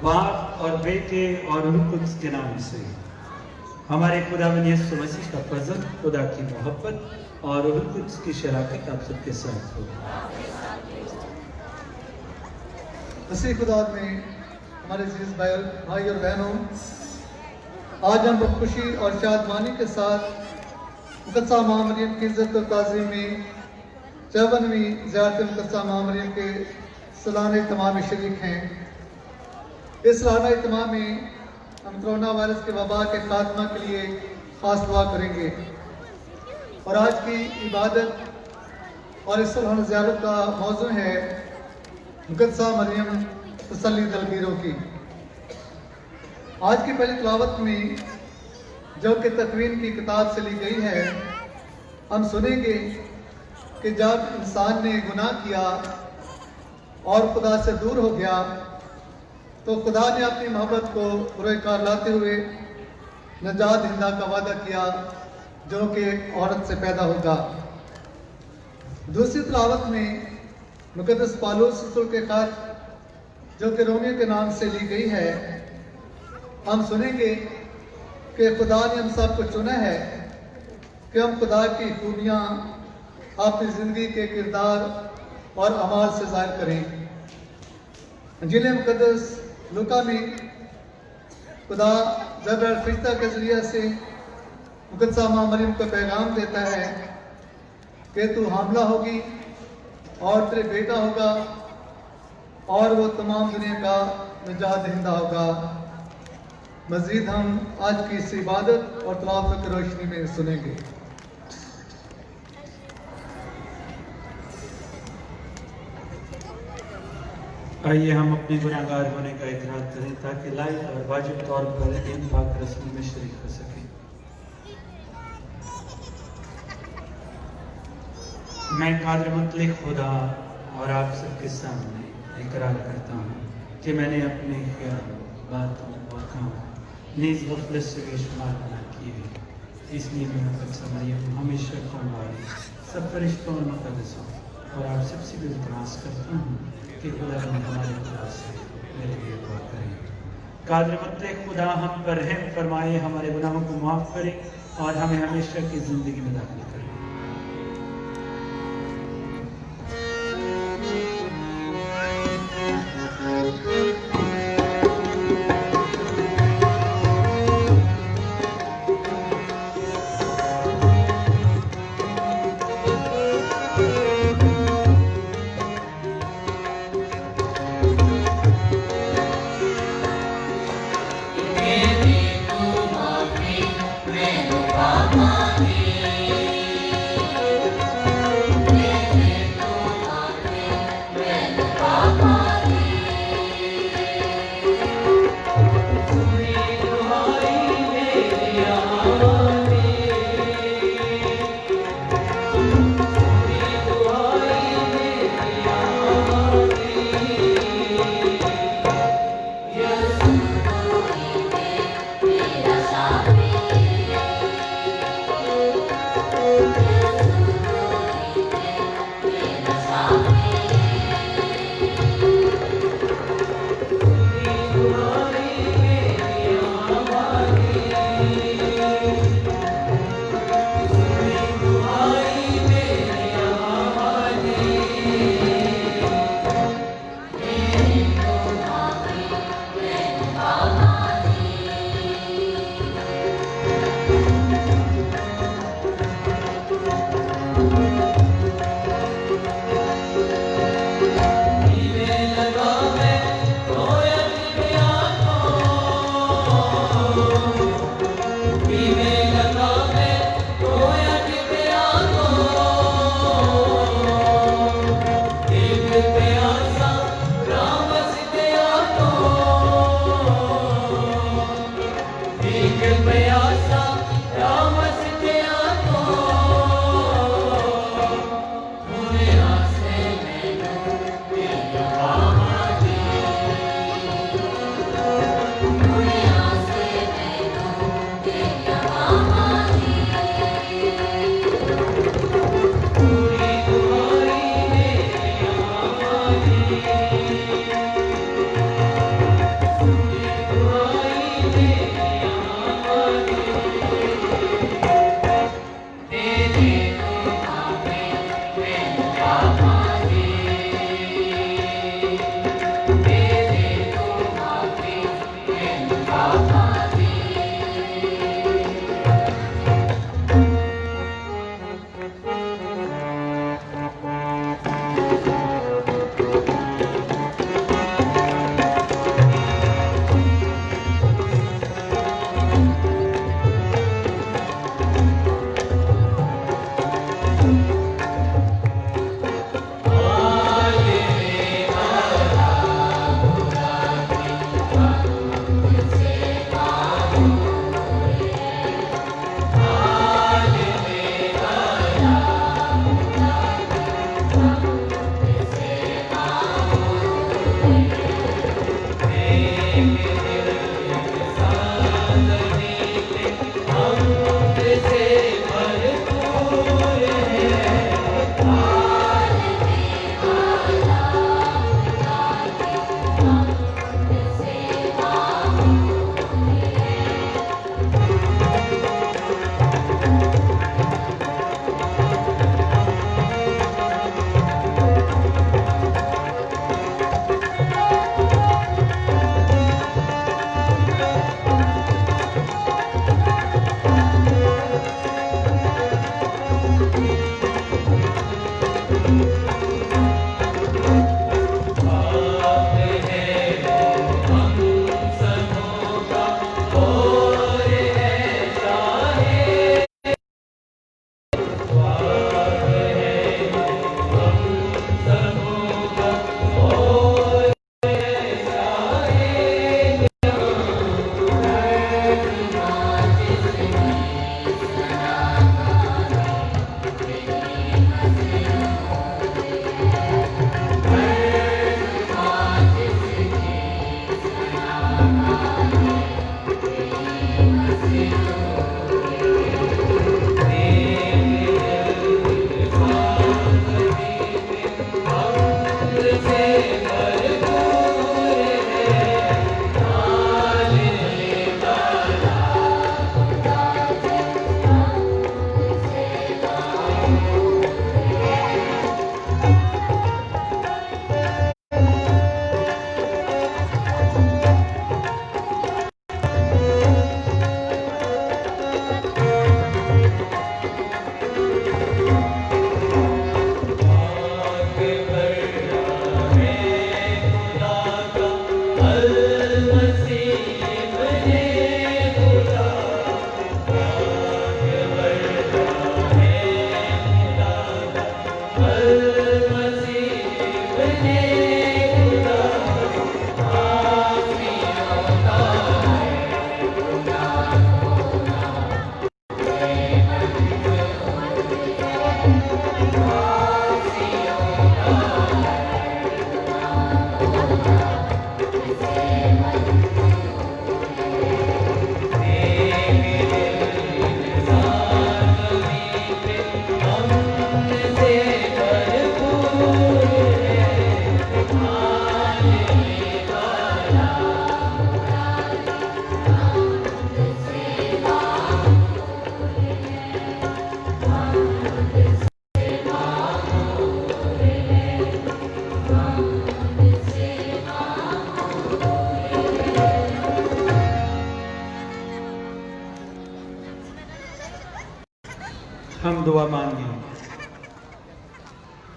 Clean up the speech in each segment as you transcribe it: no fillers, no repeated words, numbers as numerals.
बाप और बेटे और रूह कुद्स के नाम से हमारे खुदावंद यीशु मसीह का फजल, खुदा की मोहब्बत और रूह कुद्स की शराकत आप सबके साथ हो। मसीह खुदा में हमारे अजीज भाई और बहनों, आज हम बहुत खुशी और शादमानी के साथ मुक़द्दसा माँ मरियम की इज़्ज़त और ताज़ीम में 54वीं ज़ियारत मुक़द्दसा माँ मरियम के सालाना इत्तिमाम में शरीक हैं। इस सालाना इत्तिमाम में हम कोरोना वायरस के वबा के खात्मा के लिए खास दुआ करेंगे और आज की इबादत और इस सालाना ज़ियारत का मौजू है मुक़द्दसा मरियम तसल्ली दलगीरों की। आज की पहली तिलावत में जो कि तकवीन की किताब से ली गई है, हम सुनेंगे कि जब इंसान ने गुनाह किया और खुदा से दूर हो गया तो खुदा ने अपनी मोहब्बत को पुरकार लाते हुए नजात हिंदा का वादा किया जो कि औरत से पैदा होगा। दूसरी तिलावत में मुक़द्दस पौलुस रसूल के खत जो कि रोमियो के नाम से ली गई है, हम सुनेंगे कि खुदा ने हम सबको चुना है कि हम खुदा की खूबियाँ अपनी ज़िंदगी के किरदार और अमाल से ज़ाहिर करें। इंजील मुक़द्दस लूका में खुदा ज़बरअल फ़रिश्ता के ज़रिए से मुक़द्दसा माँ मरियम को पैगाम देता है कि तू हामला होगी और तेरे बेटा होगा और वो तमाम दुनिया का निजात दहिंदा होगा। मज़ीद हम आज की इस इबादत और तिलावत की रोशनी में सुनेंगे। आइए हम अपने गुनाहगार होने का इकरार करें ताकि लायक और वाजिब तौर पर इन पाक रस्म में शरीक हो सके। मैं कादिर मुतलक खुदा और आप सबके सामने इकरार करता हूँ कि मैंने अपने ख्याल, बातों और कामों नीज़ गफलत से बेशुमार गुनाह किए। इसलिए मैं मरियम हमेशा कौम वाली सब फरिश्तों और मुक़द्दसों और आप सबसे भी इल्तिमास करता हूँ कि खुदा हमारे खुदा से मेरे लिए दुआ करें। कादिर मुतलक खुदा हम पर रहम फरमाए, हमारे गुनाहों को माफ़ करे और हमें हमेशा की ज़िंदगी में दाखिल करे।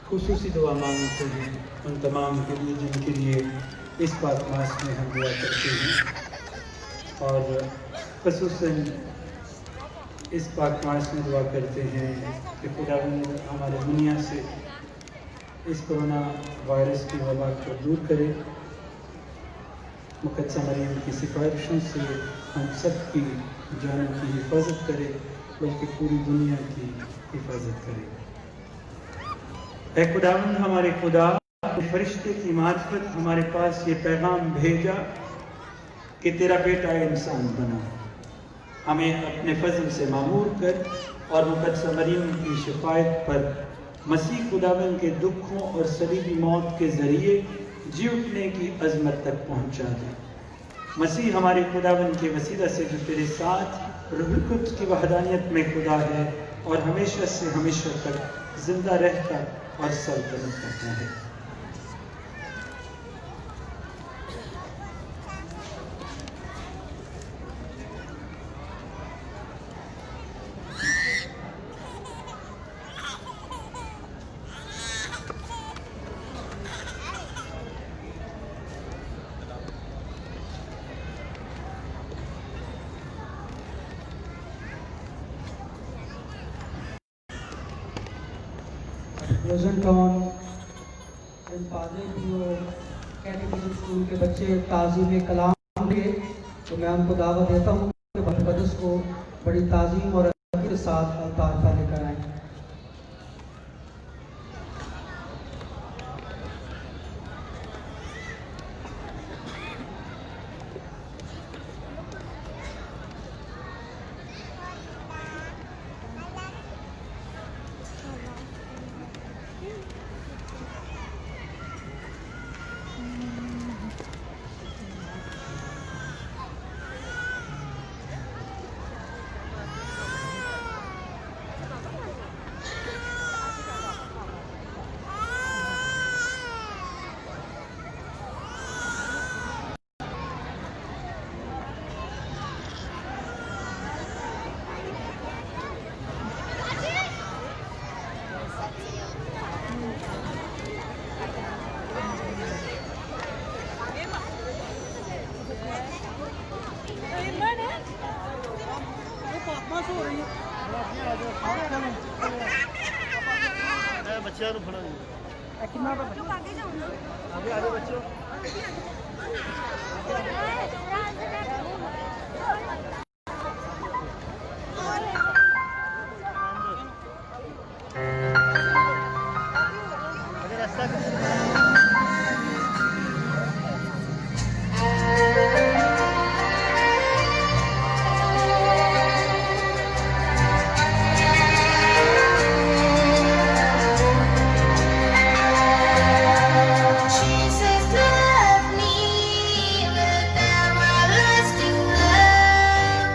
खुसूसी दुआ मांगते हैं उन तमाम के लिए जिनके लिए इस पाक मास में हम दुआ करते हैं, और खुसूसन इस पाक मास में दुआ करते हैं कि खुदावंद हमारे दुनिया से इस कोरोना वायरस की वबा को दूर करे। मुक़द्दसा मरियम की सिफारिशों से हम सब की जानों की हिफाजत करे, बल्कि पूरी दुनिया की हिफाजत करे। ऐ खुदावंद हमारे खुदा, फरिश्ते की मार्फत हमारे पास ये पैगाम भेजा कि तेरा बेटा इंसान बना। हमें अपने फजल से मामूर कर और मुक़द्दसा मरियम की शिफायत पर मसीह खुदावंद के दुखों और सलीबी मौत के ज़रिए जी उठने की अज़मत तक पहुँचा दे। मसीह हमारे खुदावंद के वसीला से जो तेरे साथ रूहुल कुद्स की वहदानियत में खुदा है और हमेशा से हमेशा तक जिंदा रहता और सल्तनत करता है। प्रेजेंट ऑन इन पादरी जो कैटेकिज्म स्कूल के बच्चे ताज़ीम कलाम होंगे, तो मैं उनको दावत देता हूँ कि मुक़द्दस को बड़ी ताज़ीम और अदब के साथ अवतार पर लेकर आएँ। बच्चों को फड़ा कितना आगे आगे बच्चों अगर रास्ता Jesus loved me with everlasting love.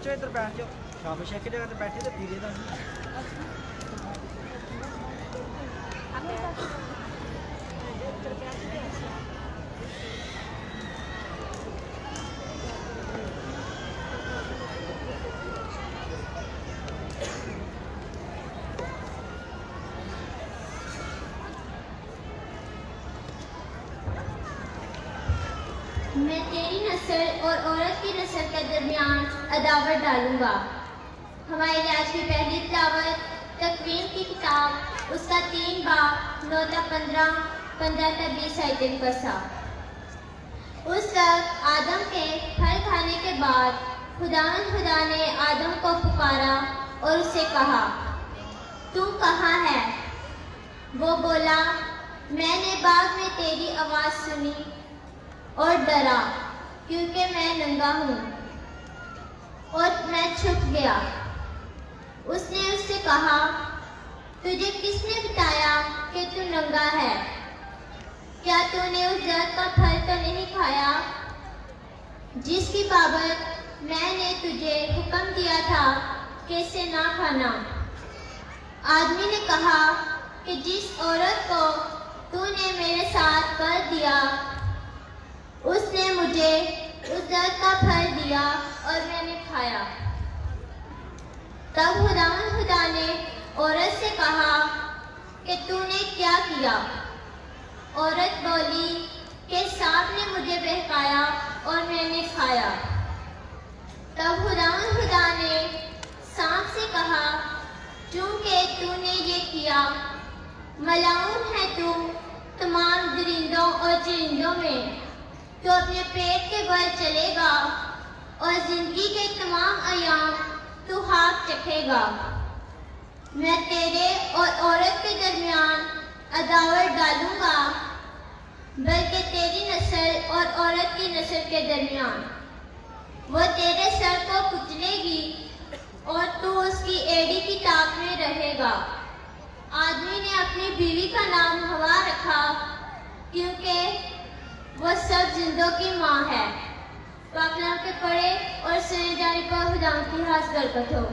बच्चों इधर बैठ जाओ शाबाश एक जगह पे बैठे तो पीले दा मैं तेरी नस्ल और औरत की नस्ल के दरमियान अदावत डालूंगा। हमारे आज की पहली तिलावत तकवीन की किताब उसका 3 बाब 9 तक 15, 15 तक 20 आयतें कसा। उस वक्त आदम के फल खाने के बाद खुदा ने आदम को पुकारा और उससे कहा, तू कहाँ है? वो बोला, मैंने बाग में तेरी आवाज़ सुनी और डरा क्योंकि मैं नंगा हूँ और मैं छुप गया। उसने उससे कहा, तुझे किसने बताया कि तू नंगा है? क्या तूने उस दरख्त का फल तो नहीं खाया जिसकी बाबत मैंने तुझे हुक्म दिया था कि इसे ना खाना? आदमी ने कहा कि जिस औरत को तूने मेरे साथ कर दिया उसने मुझे उस दरख्त का फल दिया और मैंने खाया। तब खुदा ने औरत से कहा कि तूने क्या किया? औरत बोली कि सांप ने मुझे बहकाया और मैंने खाया। तब खुदा ने सांप से कहा, चूंकि तूने ये किया, मलाऊन है तू तमाम दरिंदों और चरिंदों में। तो अपने पेट के बल चलेगा और जिंदगी के तमाम अयाम तू हाथ चखेगा। मैं तेरे और औरत के दरमियान अदावत डालूंगा, बल्कि तेरी नस्ल और औरत की नस्ल के दरमियान। वो तेरे सर को कुचलेगी और तू उसकी एड़ी की ताक में रहेगा। आदमी ने अपनी बीवी का नाम हवा रखा क्योंकि वो सब जिंदों की माँ है। पाक कलाम के पढ़े और सुने जाने पर खुदा की खास बरकत हो।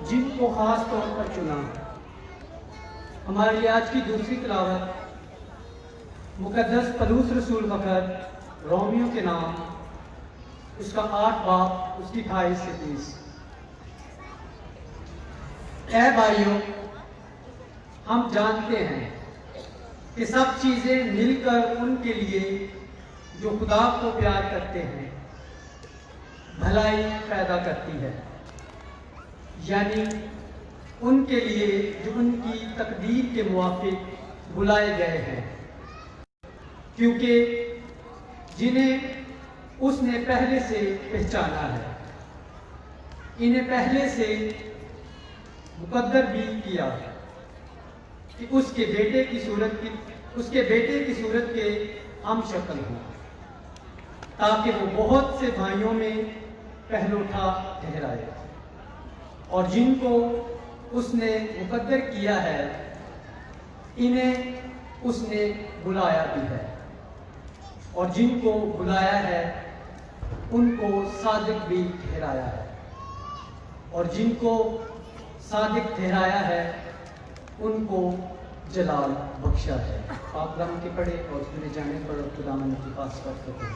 जिनको ख़ास तौर पर चुना। हमारी आज की दूसरी तिलावत मुक़द्दस पलूस रसूल फ़खर रोमियो के नाम, उसका 8 बाब, उसकी 28 से 30। ऐ भाइयों, हम जानते हैं कि सब चीज़ें मिलकर उनके लिए जो खुदा को प्यार करते हैं भलाई पैदा करती है, यानी उनके लिए जो उनकी तकदीर के मुवाफिक बुलाए गए हैं, क्योंकि जिन्हें उसने पहले से पहचाना है, इन्हें पहले से मुकद्दर भी किया कि उसके बेटे की सूरत के हम शक्ल हों, ताकि वो बहुत से भाइयों में पहलौठा ठहराए। और जिनको उसने मुकद्दर किया है, इन्हें उसने बुलाया भी है, और जिनको बुलाया है उनको सादिक भी ठहराया है, और जिनको सादिक ठहराया है उनको जलाल बख्शा है। आप कलाम के पढ़े और मेरे जाने पर खुदावंद की पास करते हैं।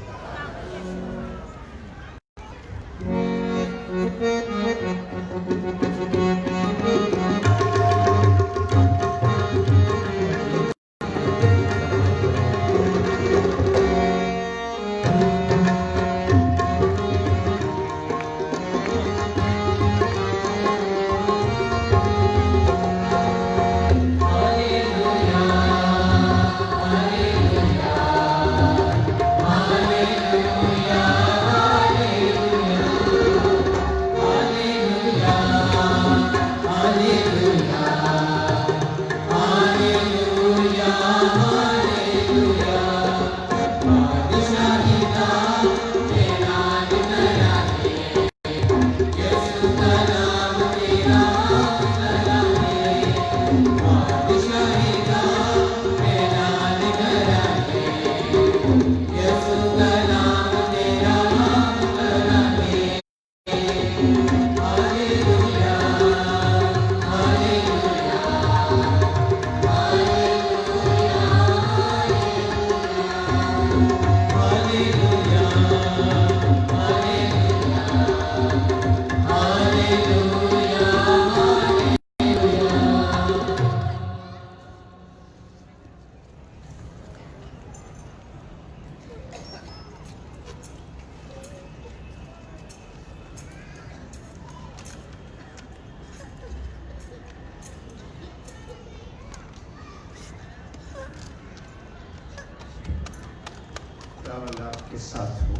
आपके साथ हो।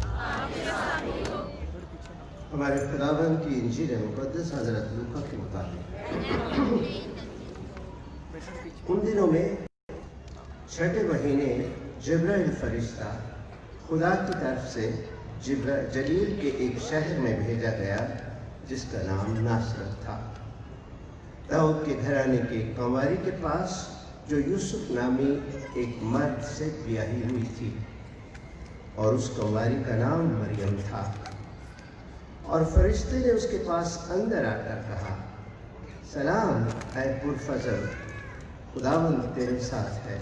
हमारे खुदावंद की इंजील मुक़द्दस हज़रत लूका के मुताबिक उन दिनों में 6ठे महीने जिब्राइल फरिश्ता खुदा की तरफ से जलील के एक शहर में भेजा गया जिसका नाम नासरत था, दाऊद के घराने के कंवारी के पास, जो यूसुफ नामी एक मर्द से ब्याही हुई थी, और उस कंवारी का नाम मरियम था। और फरिश्ते ने उसके पास अंदर आकर कहा, सलाम ऐ पुरफज़ल, खुदावंद तेरे साथ है,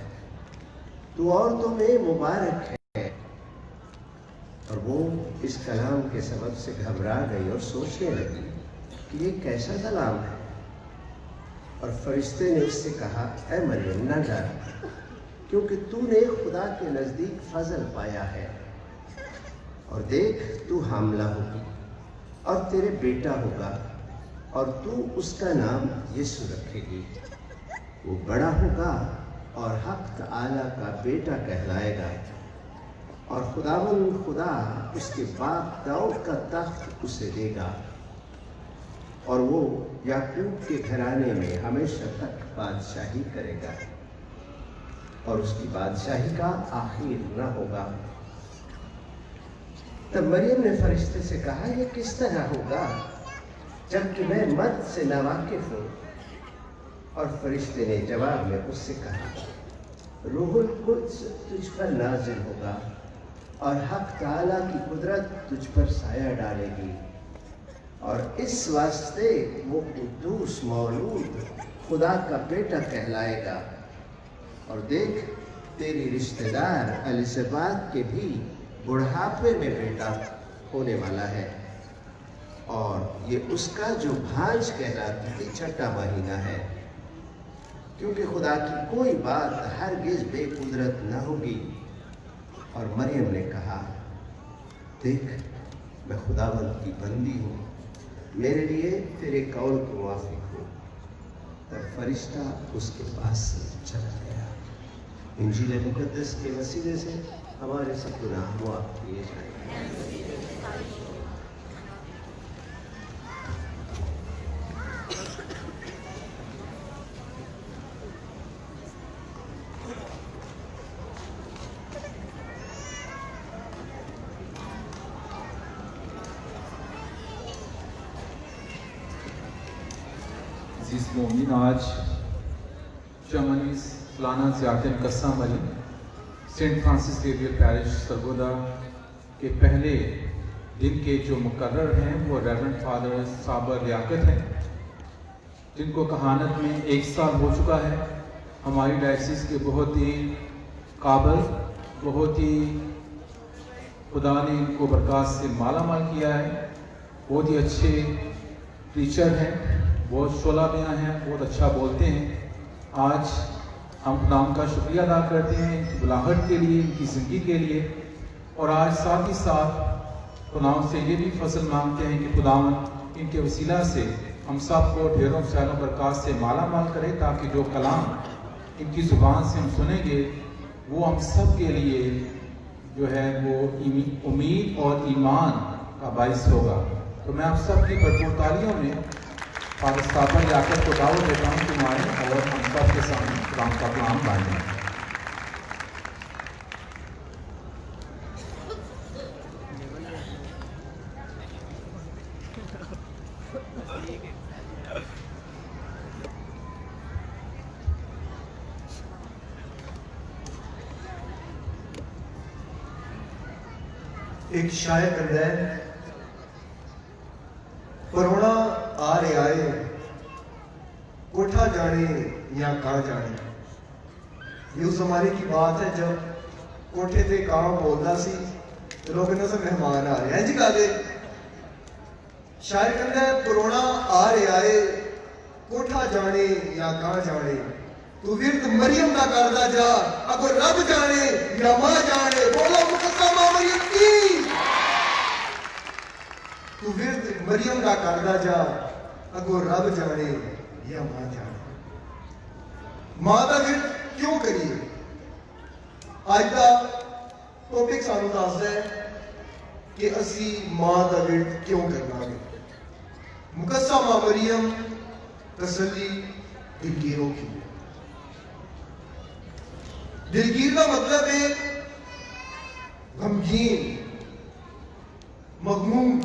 तू औरतों में मुबारक है। और वो इस कलाम के सबब से घबरा गई और सोचने लगी कि ये कैसा कलाम है। और फरिश्ते ने उससे कहा, ऐ मरियम न डर, क्योंकि तूने खुदा के नज़दीक फजल पाया है, और देख तू हामला होगी और तेरे बेटा होगा, और तू उसका नाम यीशु रखेगी। वो बड़ा होगा और हक तआला का बेटा कहलाएगा, और खुदावंद खुदा उसके बाप दाऊद का तख्त उसे देगा, और वो याकूब के घराने में हमेशा तक बादशाही करेगा, और उसकी बादशाही का आखिर न होगा। तब मरियम ने फरिश्ते से कहा, यह किस तरह होगा जबकि मैं मर्द से नावाकिफ हूँ। और फरिश्ते ने जवाब में उससे कहा, रूहुल कुद्स तुझ पर नाजिल होगा, और हक ताला की कुदरत तुझ पर साया डालेगी, और इस वास्ते वो कुद्दूस मौलूद खुदा का बेटा कहलाएगा। और देख, तेरी रिश्तेदार एलिज़ाबेथ के भी बुढ़ापे में बेटा होने वाला है, और ये उसका जो भांज कहलाती थी छठा महीना है, क्योंकि खुदा की कोई बात हरगिज बेकुदरत न होगी। और मरियम ने कहा, देख, मैं खुदावंद की बंदी हूँ, मेरे लिए तेरे कौल की मुआफिक हो। तब फरिश्ता उसके पास से चला गया। इंजील मुकद्दस के वसीले से हमारे सब गुनाह माफ किए जाएंगे। अजीज मोमिन, आज जर्मनी सालाना ज़ियारत कस्सा मरी Saint Francis Xavier parish Sargodha के पहले दिन के जो मुकर्रर हैं वो रेवरेंड फादर साबर लियाकत हैं, जिनको कहानत में 1 साल हो चुका है। हमारी डायसिस के बहुत ही काबिल, बहुत ही खुदा ने इनको बरकत से माला माल किया है, बहुत ही अच्छे टीचर हैं, बहुत शोला बियाँ हैं, बहुत अच्छा बोलते हैं। आज हम खुदाम का शुक्रिया अदा करते हैं इनकी बुलाहट के लिए, इनकी ज़िंदगी के लिए। और आज साथ ही साथ खुदाम से ये भी फसल मांगते हैं कि खुदाम इनके वसीला से हम सब को ढेरों सैलों बरकत से माला माल करे, ताकि जो कलाम इनकी ज़ुबान से हम सुनेंगे वो हम सब के लिए जो है वो उम्मीद और ईमान का बाइस होगा। तो मैं आप सब की भरपूर तालियों में फादर साबर लियाकत को दावत देता हूँ कि आएँ और हम सब के सामने खुदाम का कलाम बांधें। एक शायर कहता है, परोना आ रे आए, कोठा जाने या कहाँ जाने। ये उस जमाने की बात है जब कोठे ते काम बोलता सी तो लोग कहते थे मेहमान आ रहे हैं जी। गाले शायर कहता है, परोना आ रे आए, कोठा जाने या कहाँ जाने, तू विरत मरियम का करदा जा, अगो रब जाने या मां जाने। बोलो मुकद्दस मां मरियम की। तू विरत मरियम का करदा जा, अगो रब जाने या मां जाने। मां का विरत क्यों करिए? आज का टॉपिक सानू दसदा है कि असी मां का विरत क्यों करना है। मुकद्दस मां मरियम तसल्ली दिलगीरों की। दिलगीर का मतलब है गमगीन, मगमूम,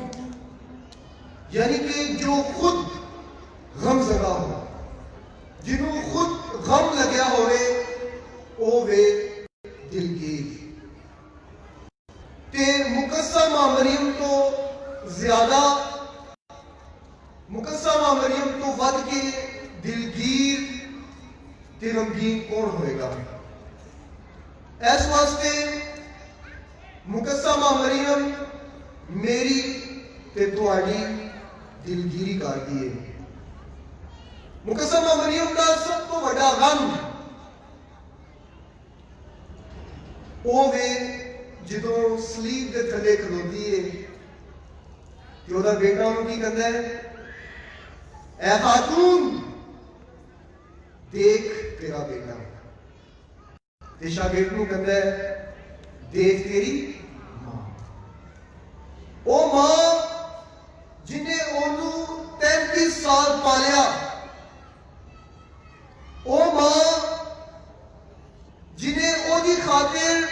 यानी कि जो खुद गम जदा हो, जिन्हों खुद गम लग्या होवे ओ वे दिलगीर। ते मुकद्दस मां मरियम तो ज्यादा, मुकद्दस मां मरियम तो वध के दिलगीर ते गमगीन कौन होएगा? इस वास्ते मुकद्दस मां मरियम मेरी ते तुहाडी दिलगीरी करदी है। मुकद्दस मां मरियम का सब तो बड़ा गम ओ वे जदों सलीब के थले खलोती है ते ओदा बेटा उन्होंने की कहता है, ऐ खातून देख तेरा बेटा। ते शागिर्द नूं कहता है, देख तेरी मां। ओ मां जिन्हें ओनू 33 साल पालिया, ओ मां जिन्हें ओदी खातिर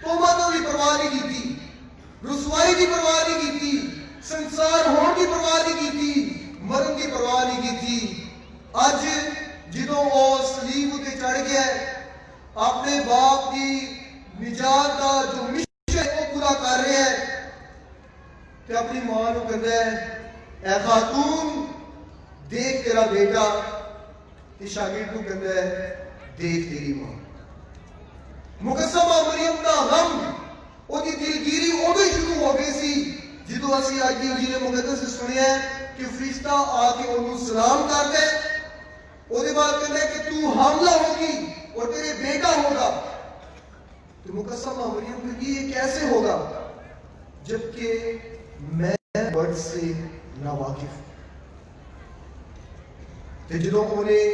तोहमतों की परवाह नहीं की, रुसवाई की परवाह नहीं की, संसार होने की परवाह नहीं की, मरण की परवाह नहीं की। अज जदों ओ सलीब उत्ते चढ़ गया, अपने बाप की निजात का जो मिशन है वो पूरा कर रहा है, तो अपनी मां को कहता है, ऐ खातून देख तेरा बेटा, ते शागिर्द को कहता है देख तेरी मां। मुकस्समा मरियम का गम ओदी दिलगिरी उदों ही शुरू हो गई सी जो असी अज इंजील मुकद्दस सुनिया कि फरिश्ता आके उन्होंने सलाम करता है, उसके बाद कहता है कि तू हामला होगी और तेरे बेटा होगा। तो मुकस्समा मरियम कहती ये कैसे होगा जबकि मैं वर्ड से नावाकिफ। तो जो उन्हें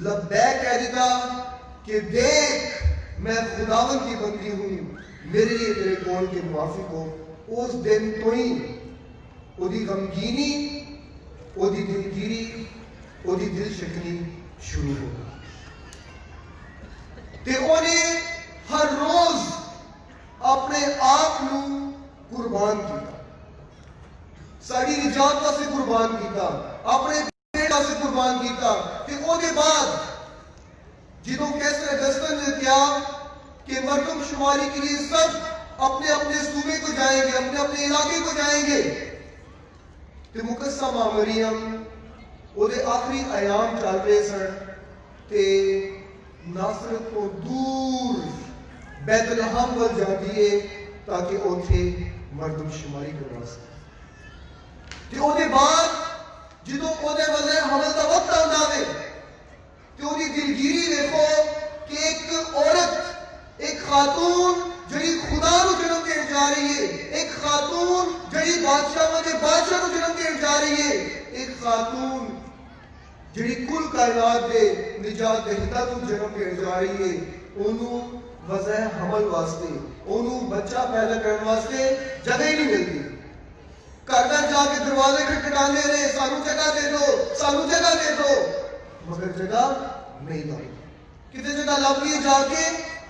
लब्बैक कह दिता कि देख मैं खुदावन की बंदी हूं, मेरे लिए तेरे कौल के मुआफिक हो, उस दिन तो ही ओदी गमगीनी, ओदी दिलगिरी, ओदी दिल शकनी शुरू हो गई। ते उन्हें हर रोज अपने आप को कुर्बान किया, साड़ी निजात वास्ते कुर्बान किया, अपने बेटे वास्ते कुर्बान किया। ते ओदे बाद जिदों कैसर अगस्तन ने कहा कि मरदमशुमारी के लिए सब अपने अपने सूबे को जाएंगे, अपने अपने इलाके को जाएंगे, तो मुकस्समा मरियम ओदे आखिरी अयाम चल रहे सन ते नासरत को दूर बैतलहम वल जाती है ताकि उथे मरदमशुमारी करवा सके। ते ओदे बाद जिदों ओदे वल्ले हमल दा वक्त आंदा वे ते ओदी दिलगिरी देखो कि एक औरत, एक खातून जड़ी खुदा को जन्म देने जा रही है, एक खातून जड़ी बादशाह के बादशाह को जन्म देने जा रही है, एक खातून जड़ी कुल कायनात दे निजात दहिता को जन्म देने जा रही है, ओनू वजह हमल वास्ते, ओनू बच्चा पैदा करने वास्ते जगह ही नहीं मिलती। घर घर जाके दरवाजे खटखटाने रहे, सानू जगह दे दो, सानू जगह दे दो, मगर जगह नहीं लगी। कितने जगह लगी जाके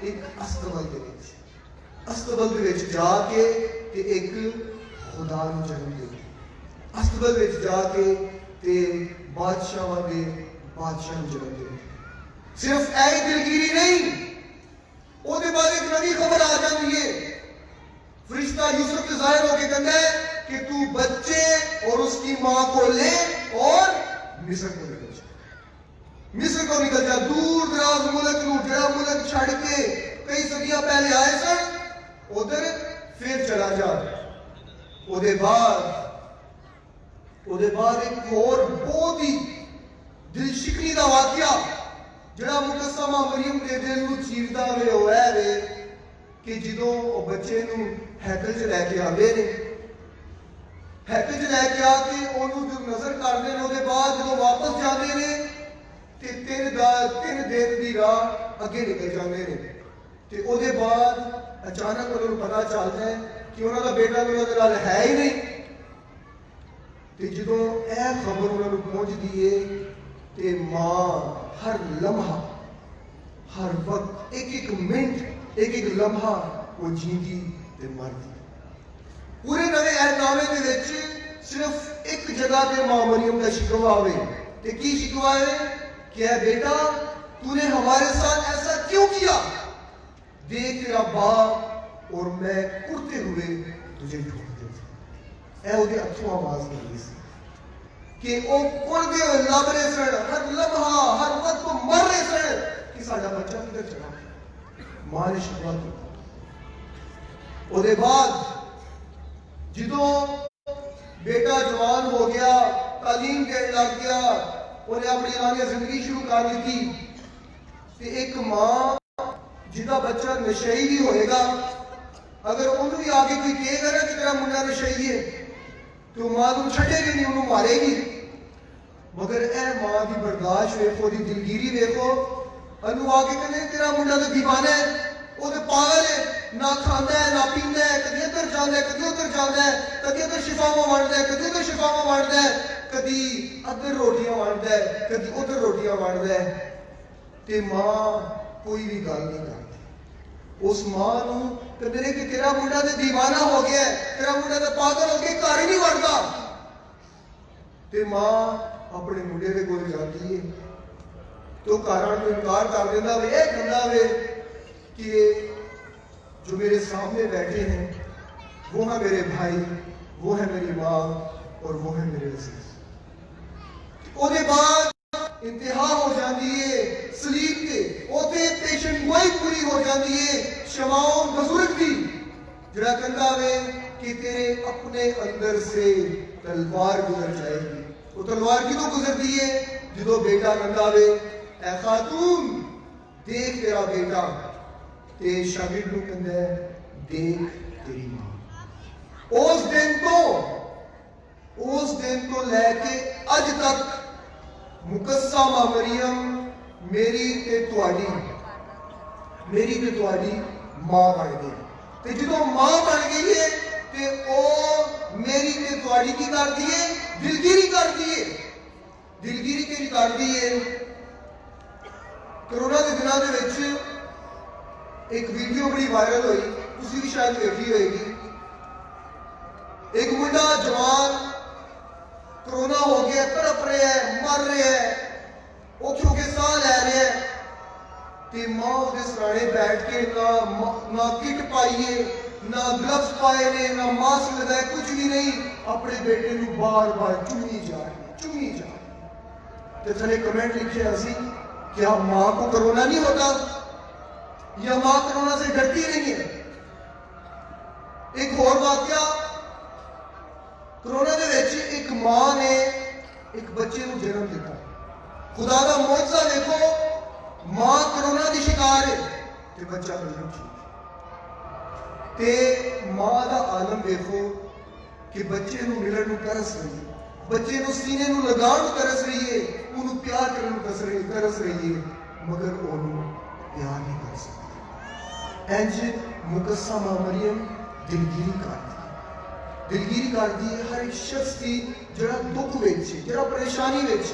एक अस्तबल दे अस्तबल दे जाके ते एक खुदा नूं जन्म दे, अस्तबल दे जाके ते बादशाह दे बादशाह नूं जन्म दे। सिर्फ ऐ दिलगिरी नहीं, ओदे बाद एक नवी खबर आ जाती है। फरिश्ता यूसुफ से जाहिर होकर कहता है कि तू बच्चे और उसकी मां को ले और मिस्र को निकल जा, मिस्र को निकल जा, दूर दराज मुल्क नूं, जड़ा मुल्क छड़ के कई सदियां पहले आए सन उधर फिर चला जा। ओदे बाद एक और बहुत ही दिल शिकनी का वाकया जड़ा मुकस्समा मरियम के दिल को चीरता वे होया वे कि जो बच्चे नूं हैकल च लैके आते ने, हैकल च लैके आके उन्होंने जो नजर करते हैं, उसके बाद जो वापस जाते हैं ते तीन दिन की राह अगे निकल जाते हैं। ते उसके बाद अचानक उन्होंने पता चलता है कि उन्होंने बेटा उन्होंने नाल है ही नहीं। ते जो यह खबर उन्होंने पहुंचती है ते मां हर लम्हा, हर वक्त, एक एक मिनट, एक एक लम्हा वो जीती ते मरती। पूरे नवे ऐहदनामे दे विच सिर्फ एक जगह पे मां मरियम का शिकवा आवे ते की शिकवा है कि ऐ बेटा तूने हमारे साथ ऐसा क्यों किया, देख तेरा बाप और मैं कुर्ते हुए तुझे ढूंढ देते। ऐ ओदे अथों आवाज निकली सी कि ओ कुर्ते हुए लभ रहे सन, हर लम्हा हर वक्त को मर रहे सन कि साडा बच्चा किधर चला। मां ने शिकवा किया। ओदे बाद जिदों बेटा जवान हो गया, तालीम देने लग गया, उन्हें अपनी आगे जिंदगी शुरू कर दी ते एक मां जिदा बच्चा नशई भी होएगा, अगर उन्होंने भी आगे कोई कहेगा ना कि तेरा मुंडा नशई है तो मां को छड़ेगी नहीं, उन्होंने मारेगी। मगर ए मां की बर्दाश्त वेखो, दी दिलगिरी वेखो, अनु आके कहने तेरा मुंडा तो दीवाना है, वो तो पागल है, ना खाता है ना पींदा है, कदी इधर जाता है कदी उधर जाता है, कदी इधर शिफावा वंडदा है कदी उधर शिफावा वंडदा है, कदी अदर रोटियां वंडदा है कदी उधर रोटियां वंडदा है। ते मां कोई भी गल नहीं करती। उस मां नूं कहंदे कि तेरा मुंडा तो दीवाना हो गया है, तेरा मुंडा तो पागल हो गया, घर ही नहीं वड़दा। ते मां अपने मुंडे दे कोल जाती है तो घर आण के इनकार कर देंदा वे, यह कहंदा वे कि जो मेरे सामने बैठे हैं वो है मेरे भाई, वो है मेरी मां, और वो है मेरे अजीज। ਉਹਦੇ ਬਾਅਦ इंतहा हो जाती है सलीब के, उथे पेशेंट गोई पूरी हो जाती है शमाओं बुजुर्ग की, जरा कहता है कि तेरे अपने अंदर से तलवार गुजर जाएगी। वो तलवार की तो गुजरती है जो बेटा कहता है ऐ खातून देख तेरा बेटा, ते शागिर्द नूं कहंदा है देख तेरी मां। उस दिन तो लैके अज तक मुकस्सा मां मरियम मेरी ते तुहाडी मां बन गई। ते जो मां बन गई है ते ओ मेरी ते तुहाडी की करदी है, दिलगिरी करदी है। दिलगिरी की करदी है। कोरोना के दिनों के विच एक वीडियो बड़ी वायरल हुई, तुसीं भी शायद देखी होगी। एक मुंडा जवान कोरोना हो गया, तड़प रहा है, मर रहा है, औखों के साह लै रहा है, ते मां उसके सराणे बैठ के ना किट पाइए, ना ग्लव्स पाए ने, ना मास्क लगाए, कुछ भी नहीं, अपने बेटे को बार बार चुमी जा रही। तो थले कमेंट लिखे असी क्या मां को कोरोना नहीं होता या मां कोरोना से डरती नहीं है। एक और वाकया, कोरोना के विच एक मां ने एक बच्चे को जन्म दिता। खुदा का मुआवजा देखो, मां कोरोना की शिकार है ते बच्चा बिल्कुल ठीक। ते मां का आलम देखो कि बच्चे को मिलण नूं तरस रही है, बच्चे को सीने नूं लगाण नूं तरस रही है, उन्होंने प्यार करने नूं तरस रही है, मगर उन्होंने प्यार नहीं कर सकती। इंज मुकस्सा मां मरियम दिलगिरी करती है हर एक शख्स की जरा दुख विच, जरा परेशानी विच।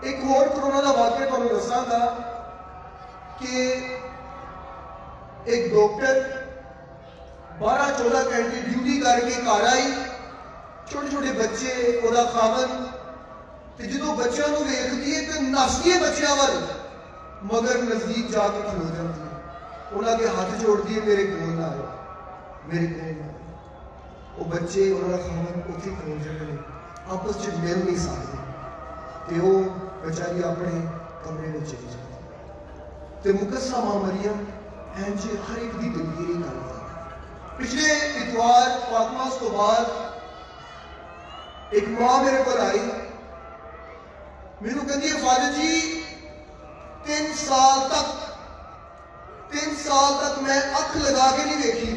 एक और कोरोना का वाकया तुहानूं दसांगा कि एक डॉक्टर 12-14 घंटे ड्यूटी करके घर आई, छोटे छोटे बच्चे ओदा खावन, ते जो बच्चों को वेखदी है तो नसदी है बच्चों वाल, मगर नजदीक जाके खलो जाती है, उन्होंने हाथ जोड़ती है मेरे कोल ना आए, मेरे कोल ना आए। वो बच्चे उन्होंने खावन उत्थे खलो जाते हैं, आपस में मिल नहीं सकते, तो वो बेचारी अपने कमरे में चली जाती। तो मुकस्सा मां मरियम इंज हर एक की दिलगिरी करता। पिछले इतवार फातिमास तो बाद एक मां मेरे को आई, मैनू कहती है फादर जी 3 साल तक मैं अख लगा के नहीं देखी,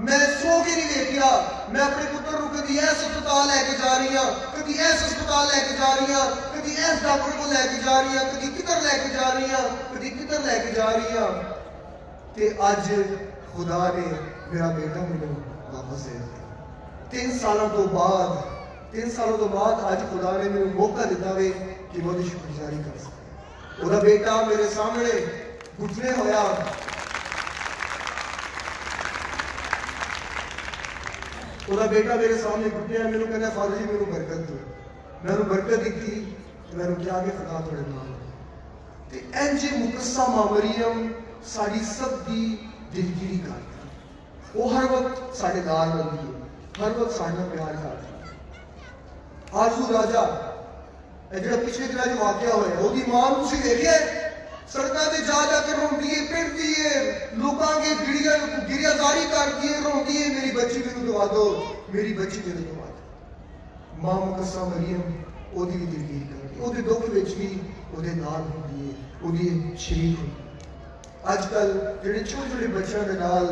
मैं सो के नहीं देखिया, मैं अपने पुत्र को कभी इस अस्पताल लैके जा रही हाँ, कभी इस अस्पताल लैके जा रही हाँ, कभी इस डॉक्टर को लैके जा रही हाँ, कभी किधर लैके जा रही हाँ, कभी किधर लैके जा रही हाँ। ते अज खुदा ने मेरा बेटा मैनू वापस दे दिया। 3 सालों तो बाद आज खुदा ने मैनू मौका दिता वे कि मैं उसकी शुक्रगुजारी कर सका। उसका बेटा मेरे सामने घुटने होया, ਉਹਦਾ बेटा मेरे सामने घुटिया, मैंने कहना फादर जी मैनू बरकत दो, मैं उन्होंने बरकत दी, मैंने क्या कि खुदा थोड़े नाल। ते इंज मुकस्सा मां मरियम साड़ी सब दी दिलगिरी करती, वो हर वक्त साढ़े नाल रहती है, हर वक्त साढ़े प्यार करती। आजू राजा जो पिछले दिनों जो वाकया होया, उसकी मां तुसीं देखिया सड़कों से जा जाकर रोंदी है, पिटती है, लोगों के गिरियाजारी करती है, रोंदी है मेरी बच्ची मैनू दवा दो, मेरी बच्ची मैनू दवा दो। मां मुकस्सा मरियम ओदी भी दिलगिरी करती, ओदे दुख विच भी ओदे नाल हुंदी है, ओदी शरीक हुंदी। अजकल जिहड़े छोटे छोटे बच्चों के नाल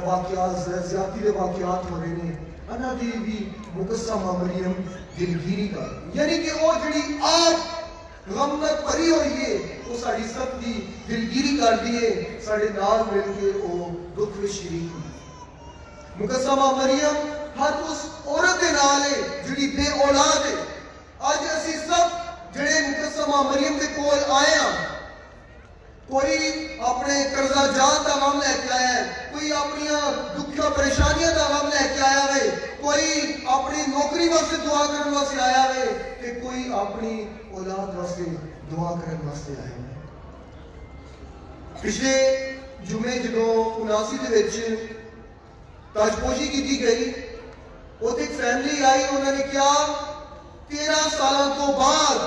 वाकयात ज़्यादती के वाकयात हो रहे हैं, इन्हां दी भी मुकस्सा मां मरियम दिलगिरी करती, यानी कि वो जिहड़ी आप गमत भरी हुई है, वो साड़ी सब की दिलगिरी करती है, साढ़े नाल मिलकर वो दुख में शरीक हुई। मुकस्सा मां मरियम हर उस औरत के नाल है जिहड़ी बे औलाद है। अज असी सब जिहड़े मुकस्सा मां मरियम के कोल आए हैं, कोई अपने कर्जा जान का गम लैके आया है, कोई अपनी दुखिया परेशानियों का गम लैके आया है, कोई अपनी नौकरी वास्ते दुआ करने वास्ते आया है, ते कोई अपनी औलाद वास्ते दुआ करने वास्ते आए हैं। पिछले जुमे जो 79 के ताजपोशी की गई, ਉੱਥੇ ਇੱਕ ਫੈਮਿਲੀ ਆਈ, ਉਹਨਾਂ ਨੇ ਕਿਹਾ 13 ਸਾਲਾਂ ਤੋਂ ਬਾਅਦ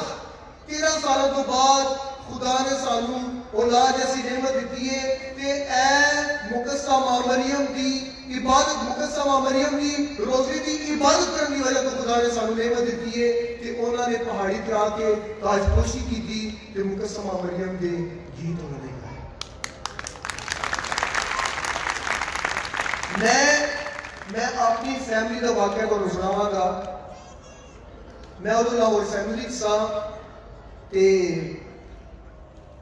खुदा ने सानू औलाद ऐसी नेमत दी है ते ए मुकस्सा मां मरियम की इबादत, मुकस्सा मां मरियम की रोजे की इबादत करने की वजह तो खुदा ने सानू नेमत दी है कि उन्होंने पहाड़ी ते आके ताजपोशी की थी ते मुकस्सा मां मरियम के गीत उन्होंने गाए। मैं अपनी फैमिली का वाकया तुहानू सुनावांगा। मैं उदों लाहौर फैमिली सा ते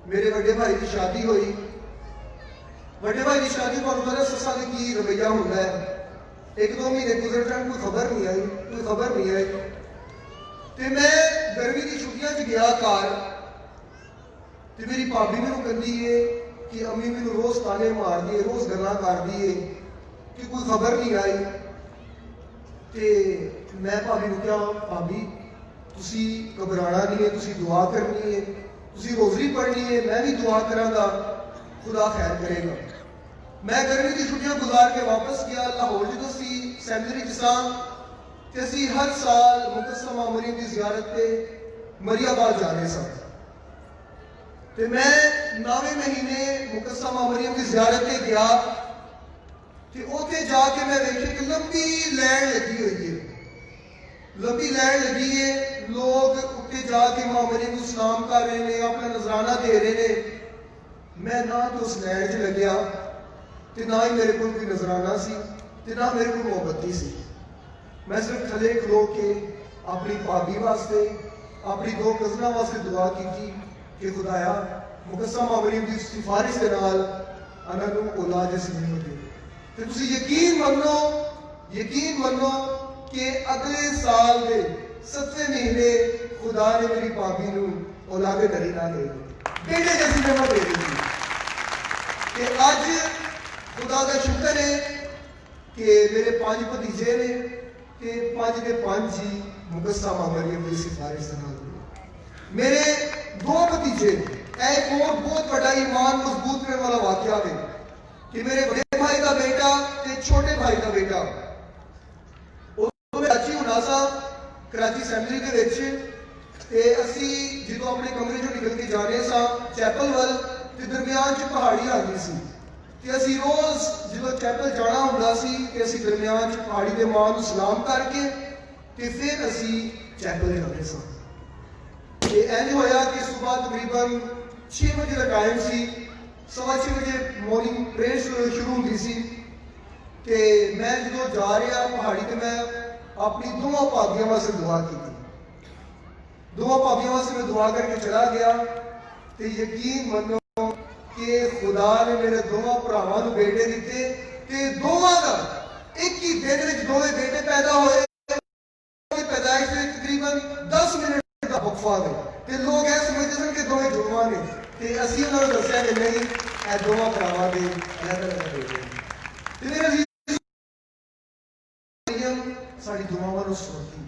मेरे बड़े भाई की शादी हुई। बड़े भाई की शादी को पता सस्सा का की रवैया होता है, 1-2 महीने गुजर जाने कोई खबर नहीं आई ते मैं गर्मी की छुट्टियां च गया घर ते मेरी भाभी मैनू कहती है कि अम्मी मैनू रोज ताने मारदी है, रोज गल्लां करदी है कि कोई खबर नहीं आई। ते मैं भाभी नू कहा, भाभी तुसी घबराना नहीं है, तुसी दुआ करनी है, तुसी रोजरी पढ़नी है, मैं भी दुआ करांगा, खुदा खैर करेगा। मैं गर्मी की छुट्टियां गुजार के वापस गया लाहौर। जो सेमिनरी सा ते असी हर साल मुकस्सा मां मरियम की जियारत पे मरियाबाद जाने सा ते मैं 9वें महीने मुकस्सा मां मरियम की जियारत पे गया ते उत्थे जाके मैं वेखिया कि लंबी लाइन लगी हुई है, लोग उत्ते जाके मां मरियम को सलाम कर रहे हैं, अपना नजराना दे रहे हैं। मैं ना तो उस लाइन च लग्या ते ना ही मेरे को कोई नजराना सी ते ना मेरे को मोहब्बती सी। मैं सिर्फ थले खलो के अपनी भाभी वास्ते, अपनी 2 कज़ना वास्ते दुआ की कि खुदाया मुकस्सा मां मरियम की सिफारिश के नाल अना नू औलाद जैसी नेमत दे। ते तुसी यकीन मनो कि अगले साल के 7वें महीने खुदा ने मेरी भाभी नू औलादे नरीना दे बेटे जैसी नेमत दे दी। कि आज खुदा का शुक्र है कि मेरे 5 भतीजे ने ते 5 के 5 ही मुकस्सा मां मरियम की सिफारिश से नाल हुए। मेरे 2 भतीजे, एक और बहुत बड़ा ईमान मजबूत करने वाला वाकया है कि मेरे बड़े भाई का बेटा ते छोटे भाई का बेटा कराची सेमिनरी के विच ते असी जो अपने कमरे चों निकल के जा रहे सा चैपल वल ते दरमियान च पहाड़ी आ गई सी ते असी रोज जो चैपल जाना हुंदा सी ते असी दरमियान च पहाड़ी दे मां नूं सलाम करके ते फिर असी चैपल जाते सा। ते इंज होया कि सुबह तकरीबन 6 बजे का टाइम सी, 6:15 बजे मॉर्निंग प्रेयर शुरू होंदी सी ते मैं जो जा रहा पहाड़ी ते मैं अपनी 2 भाभियों वास्ते दुआ की, 2 भाभियों वास्ते मैं दुआ करके चला गया ते यकीन मनो कि खुदा ने मेरे 2 भरावां नूं बेटे दिते ते दोवां दा एक ही दिन विच 2 बेटे पैदा होए। पैदाइश में तकरीबन 10 मिनट का वक्फा है ते लोग ऐ समझदे सन कि 2 जुड़वा ने ते असीं उन्हां नूं दस्सिया कि नहीं, ऐ 2 भरावां दे अलग-अलग बेटे ते मेरे साड़ी दुआवां नूं सुणदी।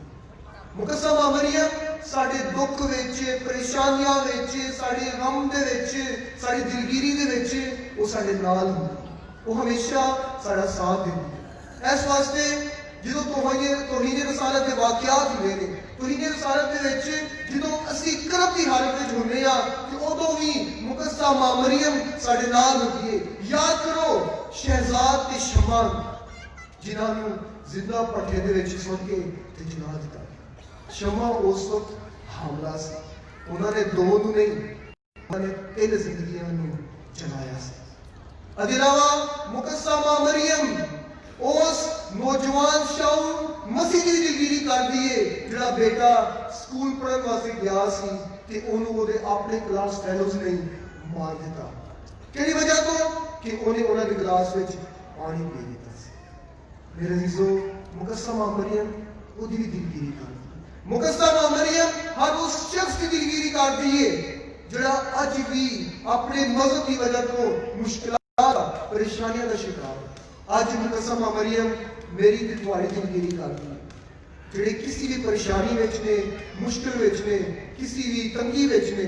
मुकस्सा मां मरियम साडे दुख विच, परेशानियां विच, साडे गम दे विच, साडी दिलगिरी दे विच वो साडे नाल हुंदी, वो हमेशा साडा साथ दिंदी। इस वास्ते जो तौहीन रसालत के वाकयात हुए ने, तौहीन रसालत दे विच जो असी करब की हालत में होने आ कि उदों भी मुकस्सा मां मरियम साडे नाल होंदी है। याद करो शहजाद ते शमा जिन्हां नूं जिंदा पट्ठे दे विच सुण के ते जला दिता। शमा उस वक्त हमला सी, उन्होंने 2 नूं नहीं, उन्होंने 3 जिंदगियां नूं जलाया सी। अदिलावा मुकस्सा मां मरियम उस नौजवान शाऊ मसीह की दिलगिरी कर दी है जिहड़ा बेटा स्कूल पढ़न वास्ते गया सी ते ओनू ओदे अपने क्लास फेलोज ने मार दिता। किहड़ी वजह तो कि उन्हें उन्हां दी क्लास विच पानी पी दिता सी। मेरे अजीजों, मुकस्सा मां मरियम ओदी भी दिलगिरी कर दी। मुकस्सा मां मरियम हर उस शख्स की दिलगिरी कर दी है जिहड़ा अज भी अपने मजहब की वजह तो मुश्किलात परेशानियां का शिकार। आज मुकस्सा मां मरियम मेरी ते तुहाडी दिलगिरी कर दी है जिहड़े किसी भी परेशानी विच ने, मुश्किल विच ने, किसी भी तंगी विच ने।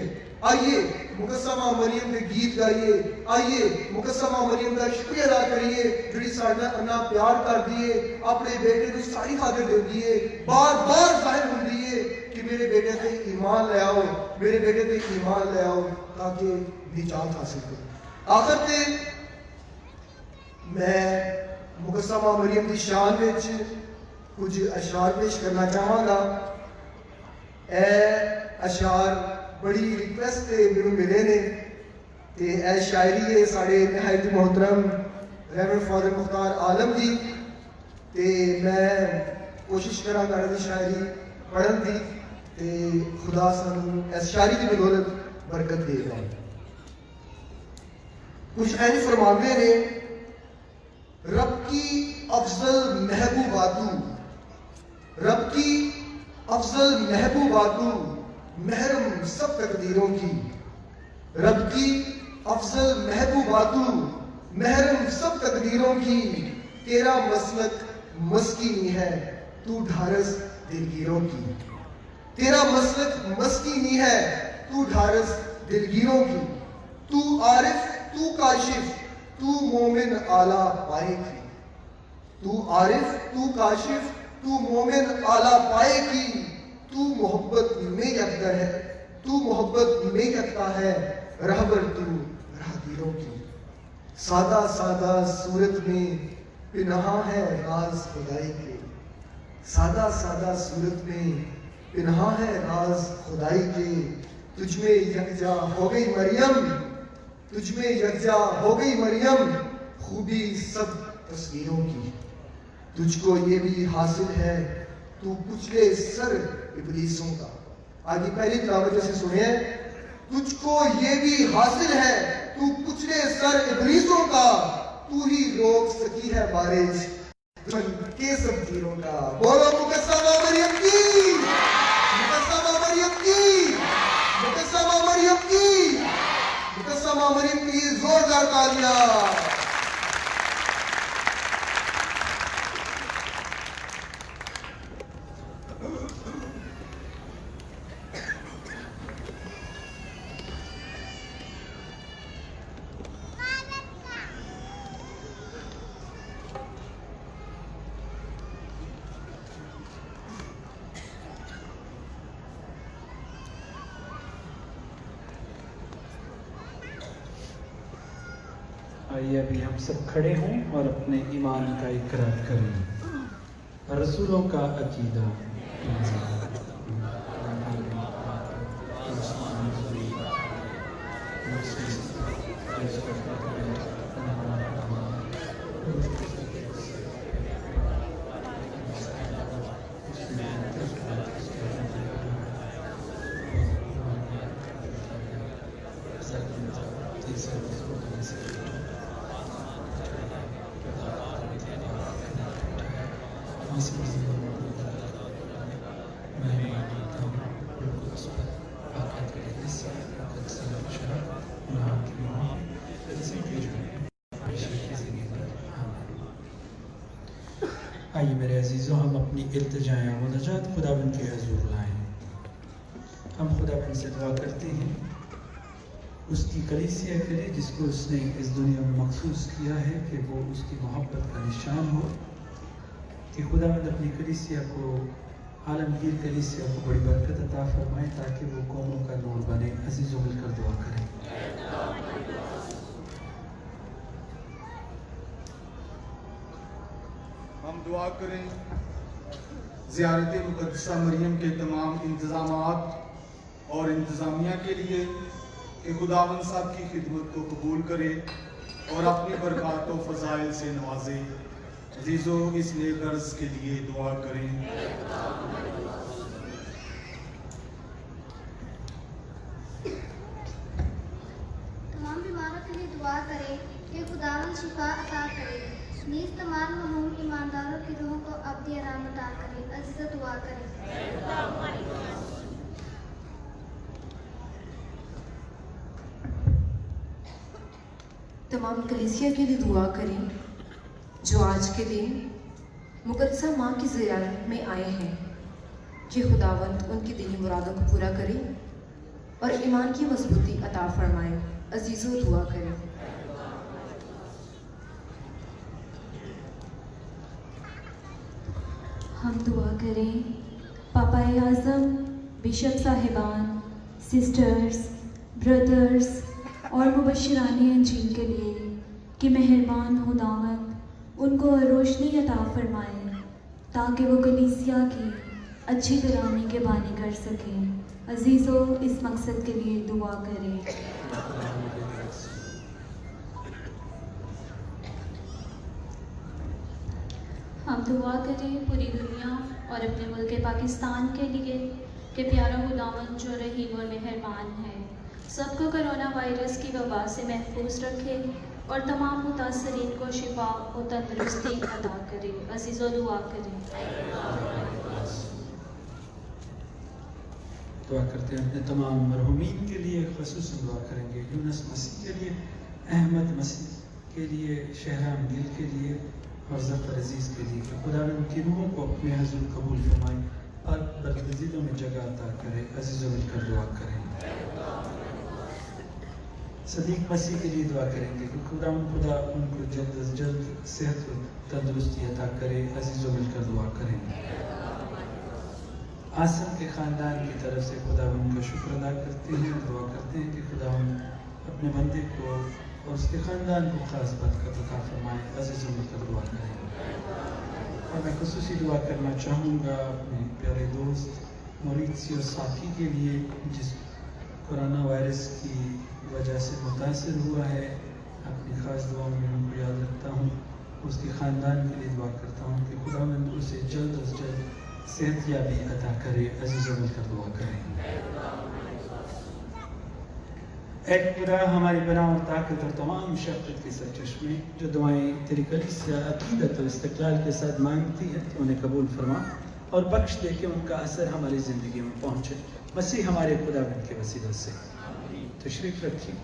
आइए मुकस्समा मरियम के गीत गाइए, आइए मुकस्समा मरियम का शुक्रिया अदा करिए जिहड़ी साडे नाल इन्ना प्यार करदी है, अपने बेटे को सारी खातिर देंदी है, बार बार जाहिर होंदी है कि मेरे बेटे ते ईमान ले आओ, मेरे बेटे ते ईमान ले आओ ताकि निजात हासिल करो। आखिर ते मैं मुकस्समा मरियम की शान विच कुछ अशार पेश करना चाहांगा। ए अशार बड़ी रिक्वेस्ट से मैनू मिले ने ते ए शायरी है साढ़े नहायत मोहतरम रेवरेंड फादर मुख्तार आलम जी, ते मैं कोशिश करांगा इहदी शायरी पढ़न दी ते खुदा सानू इस शायरी की बदौलत बरकत देगा। कुछ ऐन फरमाते ने, रब की अफजल महबूबातू, रब की अफजल महबूबातू महरम सब तकदीरों की, रब की अफजल महबूबातू महरम सब तकदीरों की, तेरा मसलक मस्कीनी है तू ढारस दिलगीरों की, तेरा मसलक मस्कीनी है तू ढारस दिलगीरों की, तू आरिफ तू काशिफ तू मोमिन आला पाएगी, तू आरिफ तू काशिफ तू मोमिन आला पाएगी, तू मोहब्बत में यकता है, तू मोहब्बत में यकता है, रहबर तू राहगीरों की, सादा सादा सूरत में पिनहा है राज खुदाई के, सादा सादा सूरत में पिनहा है राज खुदाई के, तुझमें यकजा हो गई मरियम, तुझमें यकजा हो गई मरियम, खूबी सब तस्वीरों की, तुझको ये भी हासिल है तू कुचले सर इब्लीसों का। आगे पहली तिलावत जैसे सुने, तुझको ये भी हासिल है तू कुचले सर इब्लीसों का, तू ही रोक सकी है बारिश के सब तीरों का। बोलो मुकस्समा मरियम की, मुकस्समा मरियम की, मुकस्समा मरियम की, मुकस्समा मरियम की जोरदार तालियां। आइए अभी हम सब खड़े हों और अपने ईमान का इकरार करें। रसूलों का अकीदा। आइए मेरे अजीज़ों, हम अपनी इल्तिजाएं मुनाजात खुदावंद के हुजूर लाएं। हम खुदावंद से दुआ करते हैं उसकी कलीसिया के लिए जिसको उसने इस दुनिया में मखसूस किया है कि वो उसकी मोहब्बत का निशान हो, कि खुदावंद अपनी कलीसिया को, आलमगीर कलीसिया को बड़ी बरकत अता फरमाए ताकि वो कौमों का नूर बने। अजीज़ों मिलकर दुआ करें। हम दुआ करें ज़ियारत मुक़द्दसा मरियम के तमाम इंतज़ामात और इंतज़ामिया के लिए कि खुदावंद साहब की खिदमत को कबूल करे और अपनी बरक़ात व फ़ज़ाइल से नवाजे। अज़ीज़ों, इस नेक अर्ज़ के लिए दुआ करें। तमाम बीमारों के लिए दुआ करें कि खुदावंद शिफा अता करे। नीज़ तमाम महमूम ईमानदारों की रूहों को अब्दी आराम अता करे। अज़ीज़ दुआ करें। तमाम कलीसिया के लिए दुआ करें जो आज के दिन मुक़द्दसा माँ की ज़ियारत में आए हैं कि खुदावंद उनकी दिली मुरादों को पूरा करे और ईमान की मजबूती अता फरमाए। अजीज़ों दुआ करें। हम दुआ करें पापा आज़म, बिशप साहिबान, सिस्टर्स, ब्रदर्स और मुबश्शिराने अंजील के लिए कि मेहरबान खुदावंद उनको रोशनी अता फरमाए ताकि वो कलीसिया की अच्छी तरह निगहबानी कर सकें। अजीज़ों, इस मकसद के लिए दुआ करें। हम दुआ करें पूरी दुनिया और अपने मुल्क पाकिस्तान के लिए कि प्यारा खुदावंद जो रहीम और मेहरबान है सबको कोरोना वायरस की वबा से महफूज रखे और तमाम मुतासरीन को शिफा और तंदुरुस्ती अता करे। अजीज़ों दुआ करें। दुआ करते हैं अपने तमाम मरहूमीन के लिए, ख़ुसूसन दुआ करेंगे यूनुस मसीह के लिए, अहमद मसीह के लिए, शहराम गिल के लिए और ज़फ़र अजीज़ के लिए कि खुदा उनकी रूहों को अपने हुज़ूर कबूल फरमाए और बदनज़ीरों में जगह अता करे। अज़ीज़ों मिलकर दुआ करें। सदीक मसीह के लिए दुआ करेंगे कि खुदा उनको जल्द अज जल्द सेहत और तंदुरुस्ती अता करे। अज़ीज़ों मिलकर दुआ करें। आसम के ख़ानदान की तरफ से खुदा उनका शुक्र अदा करते हैं, दुआ करते हैं कि खुदा अपने बंदे को और उसके ख़ानदान को खास बरकत अता फरमाए। अज़ीज़ों मिलकर दुआ करें। और मैं खुसूसी दुआ करना चाहूँगा अपने प्यारे दोस्त मौरीसियो साकी के लिए जिस कोरोना वायरस की वजह से मुतासर हुआ है। अपनी ख़ास दुआओं में उनको याद रखता हूँ। उसके ख़ानदान के लिए दुआ करता हूँ कि खुदावंद उसे जल्द अज जल्द सेहतयाबी अता करे। अज़ीज़ों मिलकर दुआ करें। एक पूरा हमारी बना और ताकत और तमाम शफ़क़त के सरचश्मे जो दुआएं तेरी कलीसिया अक़ीदत और इस्तिक़लाल के साथ मांगती है उन्हें कबूल फरमा और बख्श दे के उनका असर हमारी ज़िंदगी में पहुँचे। मसीह हमारे खुदावंद के वसीले से तशरीफ़ रखिए।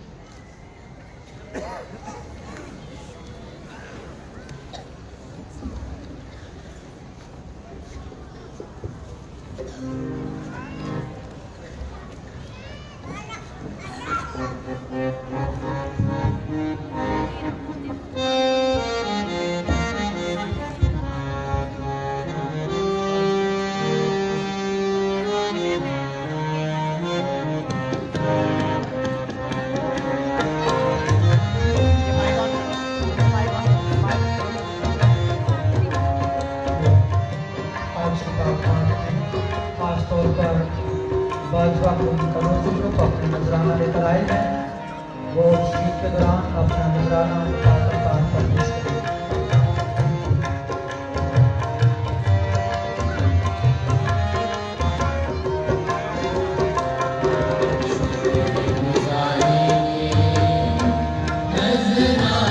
खासतौर पर बाजवा को अपने नजराना लेकर आए हैं। वो स्पीच के दौरान अपना नजराना पर पेश करें। नजराने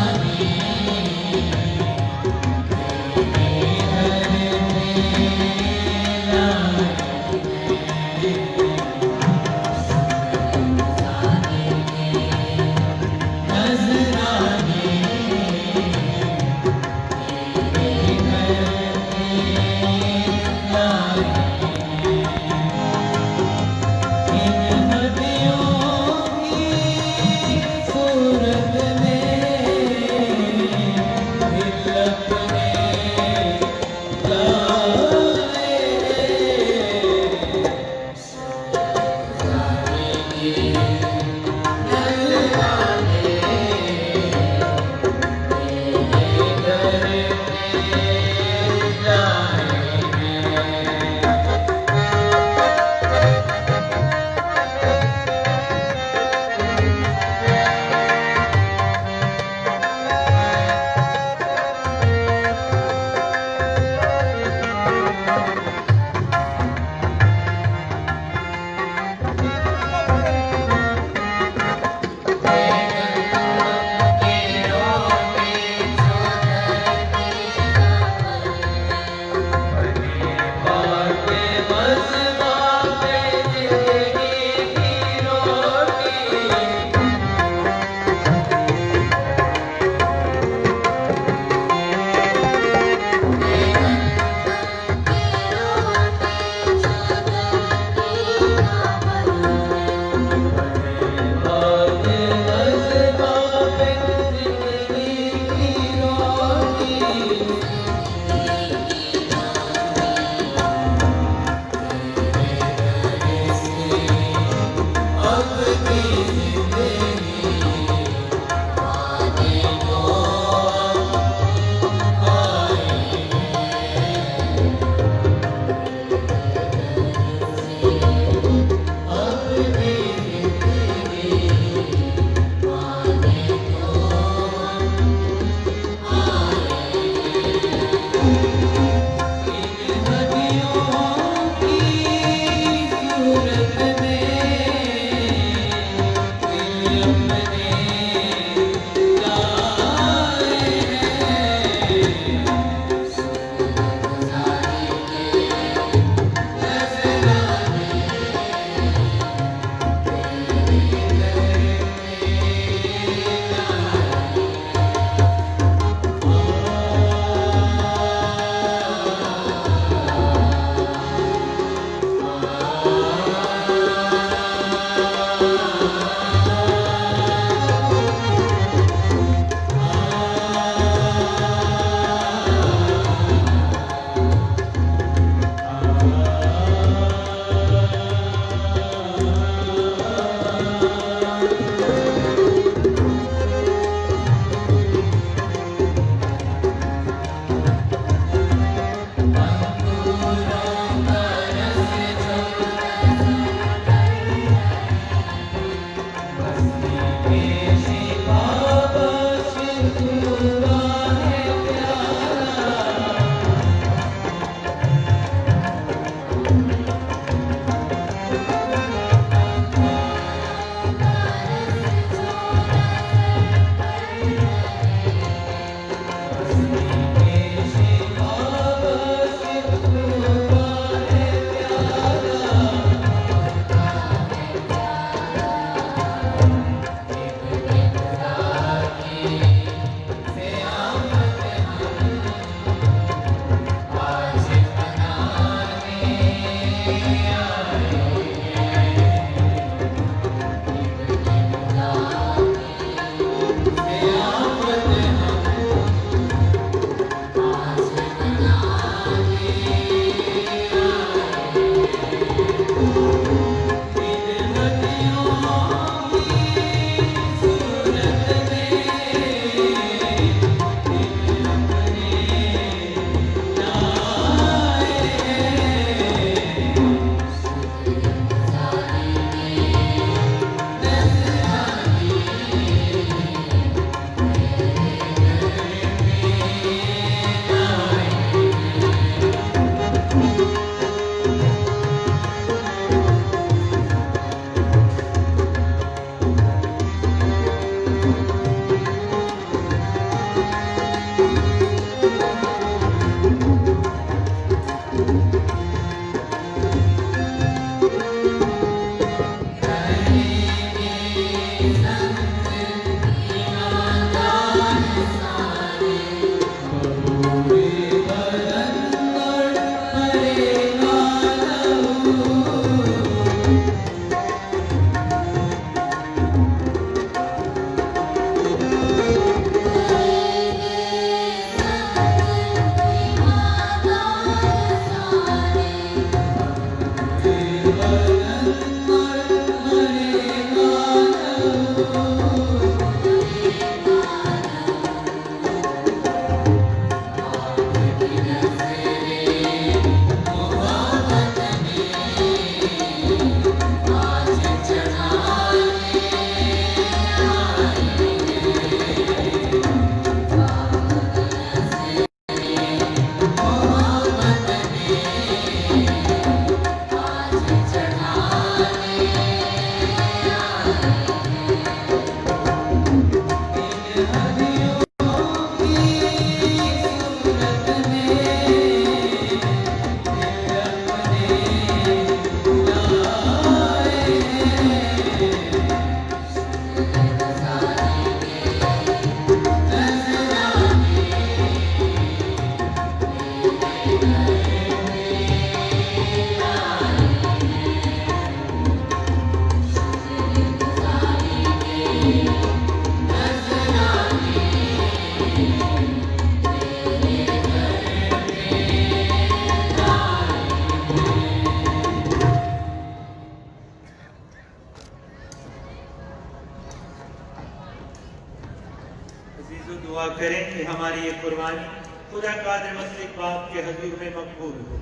करें कि हमारी ये कुर्बानी खुदा कादिर मसीह बाप के हजूर में मकबूल हो।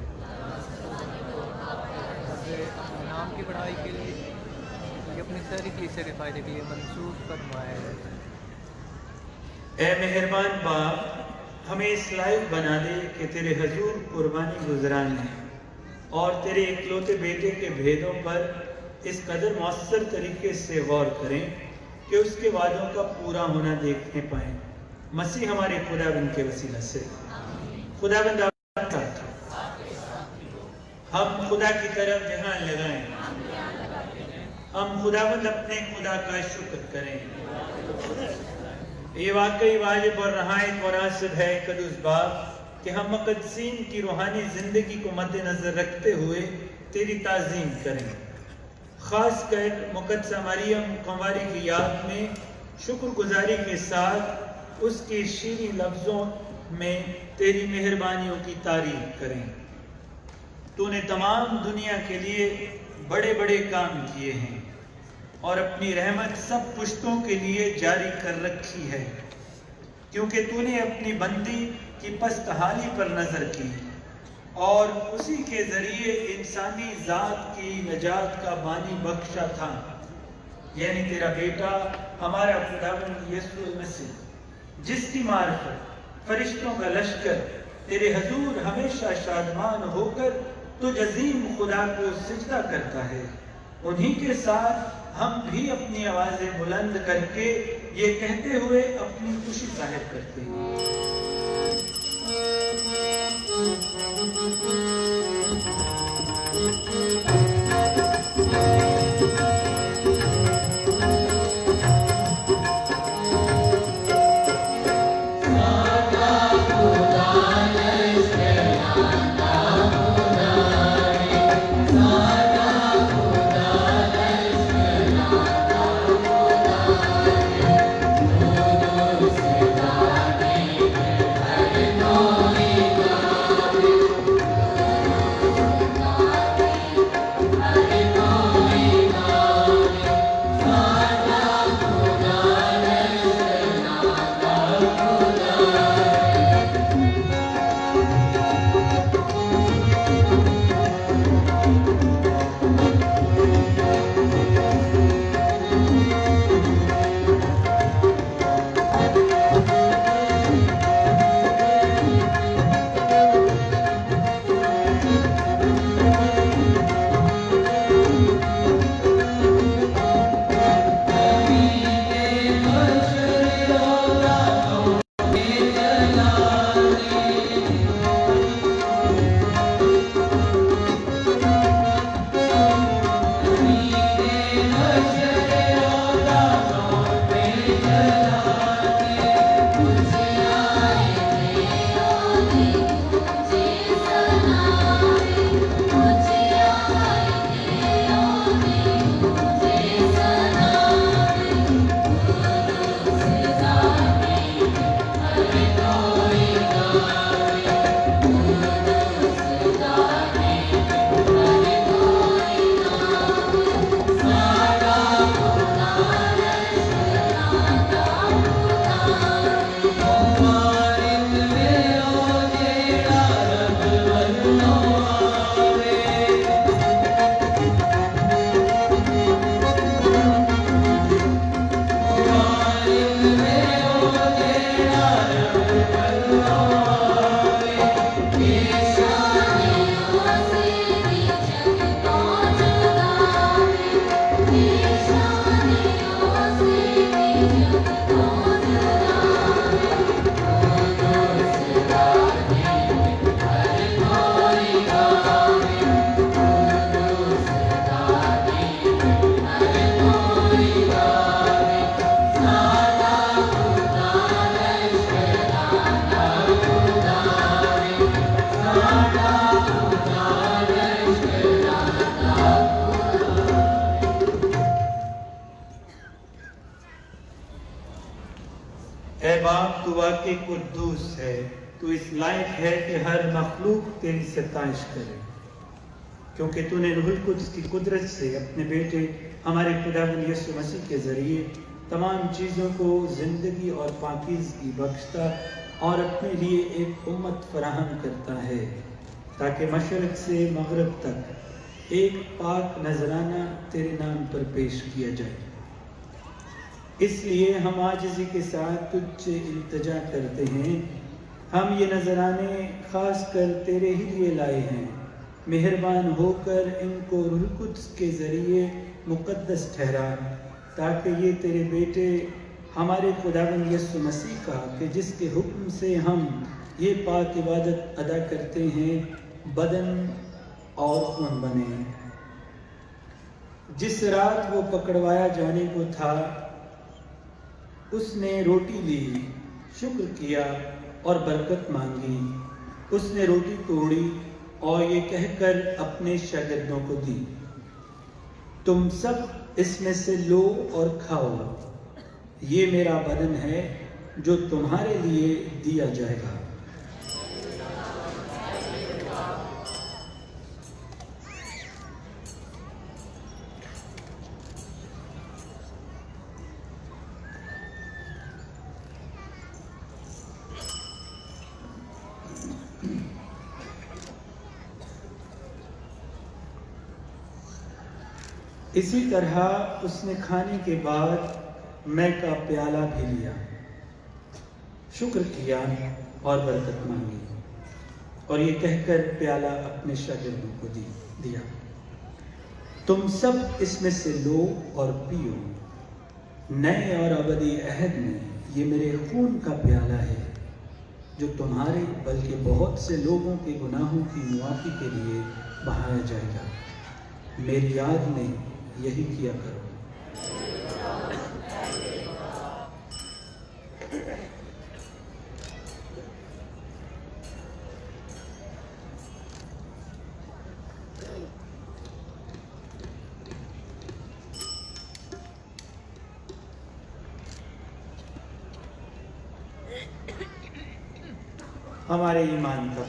नाम की पढ़ाई के लिए अपनी सारी कलीसिया के फायदे के लिए मंसूब फरमाया है। ए मेहरबान बाप, हमें इस लायक बना दे कि तेरे हजूर कुर्बानी गुजराने और तेरे इकलौते बेटे के भेदों पर इस कदर मौसर तरीके से गौर करें कि उसके वादों का पूरा होना देखने पाए। मसीह हमारे खुदावंद के वसीला से। खुदावंद हम खुदा की तरफ ध्यान लगाएं, हम खुदावंद अपने खुदा का शुक्र करें। ये वाकई वाजिब और नहायत मुनासिब है कदूस बाप कि हम मुक़द्दसीन की रूहानी जिंदगी को मद्देनजर रखते हुए तेरी ताज़ीम करें। खास कर मुक़द्दसा मरियम कुंवारी की याद में शुक्रगुजारी के साथ उसके शीरी लफ्ज़ों में तेरी मेहरबानियों की तारीफ करें। तूने तमाम दुनिया के लिए बड़े बड़े काम किए हैं और अपनी रहमत सब पुश्तों के लिए जारी कर रखी है, क्योंकि तूने अपनी बंदी की पस्तहाली पर नजर की और उसी के जरिए इंसानी जात की नजात का बानी बख्शा था, यानी तेरा बेटा हमारा खुदावंद यीशु मसीह, जिसकी मार्फत फरिश्तों का लश्कर तेरे हजूर हमेशा शादमान होकर तुझ अजीम खुदा को सिजदा करता है। उन्हीं के साथ हम भी अपनी आवाजें बुलंद करके ये कहते हुए अपनी खुशी जाहिर करते हैं। ऐ बाप, तू वाकई कुद्दूस है, तू इस लायक है कि हर मखलूक तेरी सताइश करे, क्योंकि तूने रूहुल कुद्स की कुदरत से अपने बेटे हमारे खुदावंद यीशु मसीह के जरिए तमाम चीज़ों को ज़िंदगी और पाकीज़गी बख्शता और अपने लिए एक उम्मत फराहम करता है ताकि मशरक़ से मगरब तक एक पाक नजराना तेरे नाम पर पेश किया जाए। इसलिए हम आजिज़ी के साथ तुझसे इल्तिजा करते हैं, हम ये नजराने ख़ास कर तेरे ही लिए लाए हैं। मेहरबान होकर इनको रूह कुद्स के ज़रिए मुक़द्दस ठहरा ताकि ये तेरे बेटे हमारे खुदावंद यीशु मसीह का कि जिसके हुक्म से हम ये पाक इबादत अदा करते हैं बदन और खून बने। जिस रात वो पकड़वाया जाने को था उसने रोटी ली, शुक्र किया और बरकत मांगी। उसने रोटी तोड़ी और ये कहकर अपने शागिर्दों को दी, तुम सब इसमें से लो और खाओ, ये मेरा बदन है जो तुम्हारे लिए दिया जाएगा। इसी तरह उसने खाने के बाद मैं का प्याला भी लिया, शुक्र किया और बरकत मांगी और ये कहकर प्याला अपने शागिर्दों को दिया, तुम सब इसमें से लो और पियो, नए और अबदी अहद में ये मेरे खून का प्याला है जो तुम्हारे बल्कि बहुत से लोगों के गुनाहों की मुआफ़ी के लिए बहाया जाएगा। मेरी याद में यही किया करो। हमारे ईमान का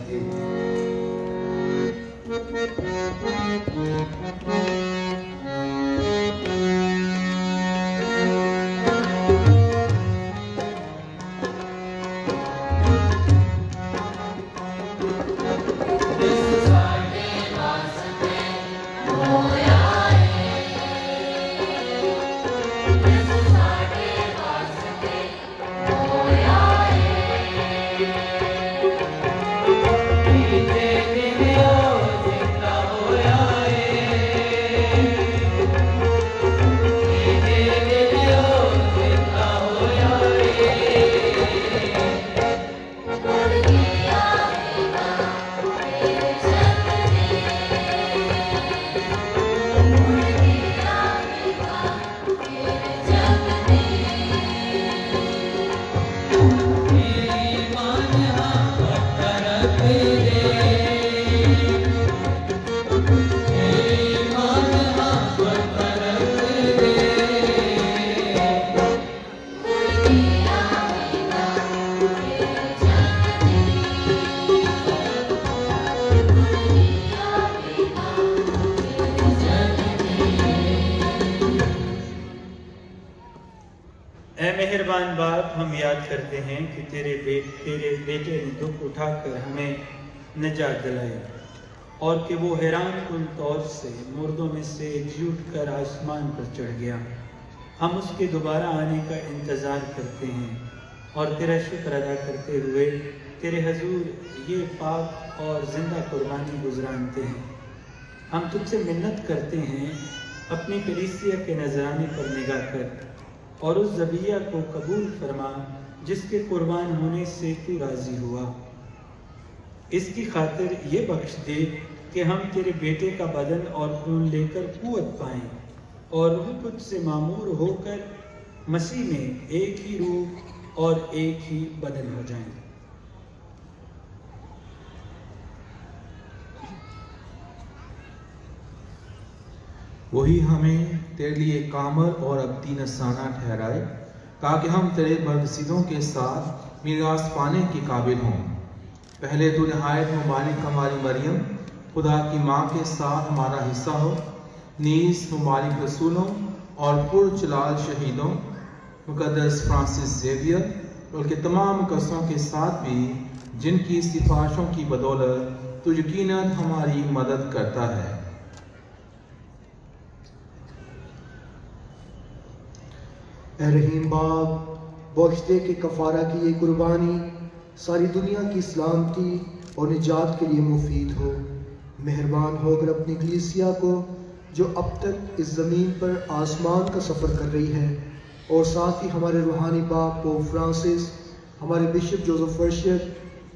मेहरबान बाप, हम याद करते हैं कि तेरे बेटे ने दुख उठाकर हमें निजात दिलाई और कि वो हैरान कुन तौर से मुर्दों में से जी उठकर आसमान पर चढ़ गया। हम उसके दोबारा आने का इंतज़ार करते हैं और तेरा शुक्र अदा करते हुए तेरे हजूर ये पाक और ज़िंदा कुर्बानी गुजरानते हैं। हम तुझसे मिन्नत करते हैं, अपनी कलीसिया के नजराने पर निगाह कर और उस ज़बिया को कबूल फरमा जिसके कुर्बान होने से तू राज़ी हुआ। इसकी खातिर ये बख्श दे कि हम तेरे बेटे का बदन और खून लेकर कुव्वत पाएं और रूह तुझसे मामूर होकर मसीह में एक ही रूह और एक ही बदन हो जाएं। वही हमें तेरे लिए कामल और अब्दी नसाना ठहराए ताकि हम तेरे बरसीदों के साथ मीरास पाने के काबिल हों। पहले तो नहायत मुबारक हमारी मरियम खुदा की माँ के साथ हमारा हिस्सा हो, नीस मुबारक रसूलों और पुरजलाल शहीदों मुकद्दस फ्रांसिस जेवियर, बल्कि तमाम मुकद्दसों के साथ भी जिनकी सिफारिशों की बदौलत तो यकीनन हमारी मदद करता है। ए रहीम बाप, बख्श दे कि कफ़ारा की ये कुर्बानी सारी दुनिया की सलामती और निजात के लिए मुफीद हो। मेहरबान होकर अपनी कलीसिया को, जो अब तक इस ज़मीन पर आसमान का सफ़र कर रही है, और साथ ही हमारे रूहानी बाप पोप फ्रांसिस, हमारे बिशप जोसेफ वर्शियर,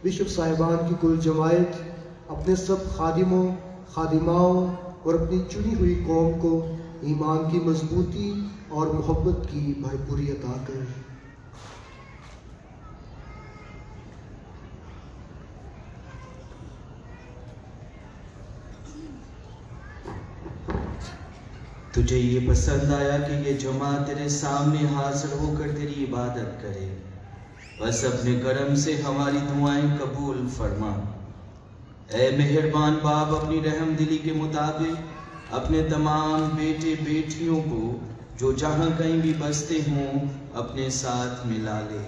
बिशप साहिबान की कुल जमायत, अपने सब खादिमों खादिमाओं और अपनी चुनी हुई कौम को ईमान की मजबूती और मोहब्बत की भरपूरी अता कर। तुझे ये पसंद आया कि ये जमा तेरे सामने हाजिर होकर तेरी इबादत करे। बस अपने करम से हमारी दुआएं कबूल फरमा। ऐ मेहरबान बाप, अपनी रहम दिली के मुताबिक अपने तमाम बेटे बेटियों को जो जहां कहीं भी बसते हों अपने साथ मिला ले।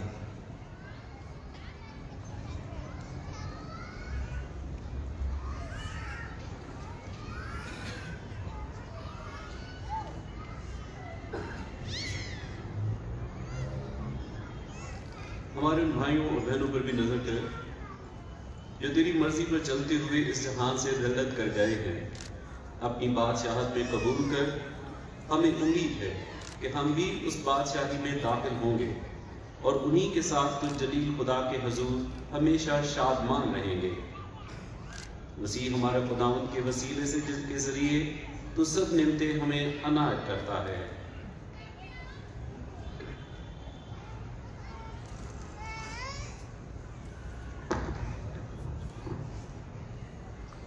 हमारे उन भाइयों और बहनों पर भी नजर कर जो तेरी मर्जी पर चलते हुए इस जहान से दल्लत कर गए हैं। अपनी बादशाहत में कबूल कर। हमें उम्मीद है कि हम भी उस बादशाही में दाखिल होंगे और उन्हीं के साथ तुझ जलील खुदा के हुजूर हमेशा शादमान रहेंगे। मसीह हमारे खुदावंद के वसीले से, जिसके जरिए तू सब नेमतें हमें अनायत करता है।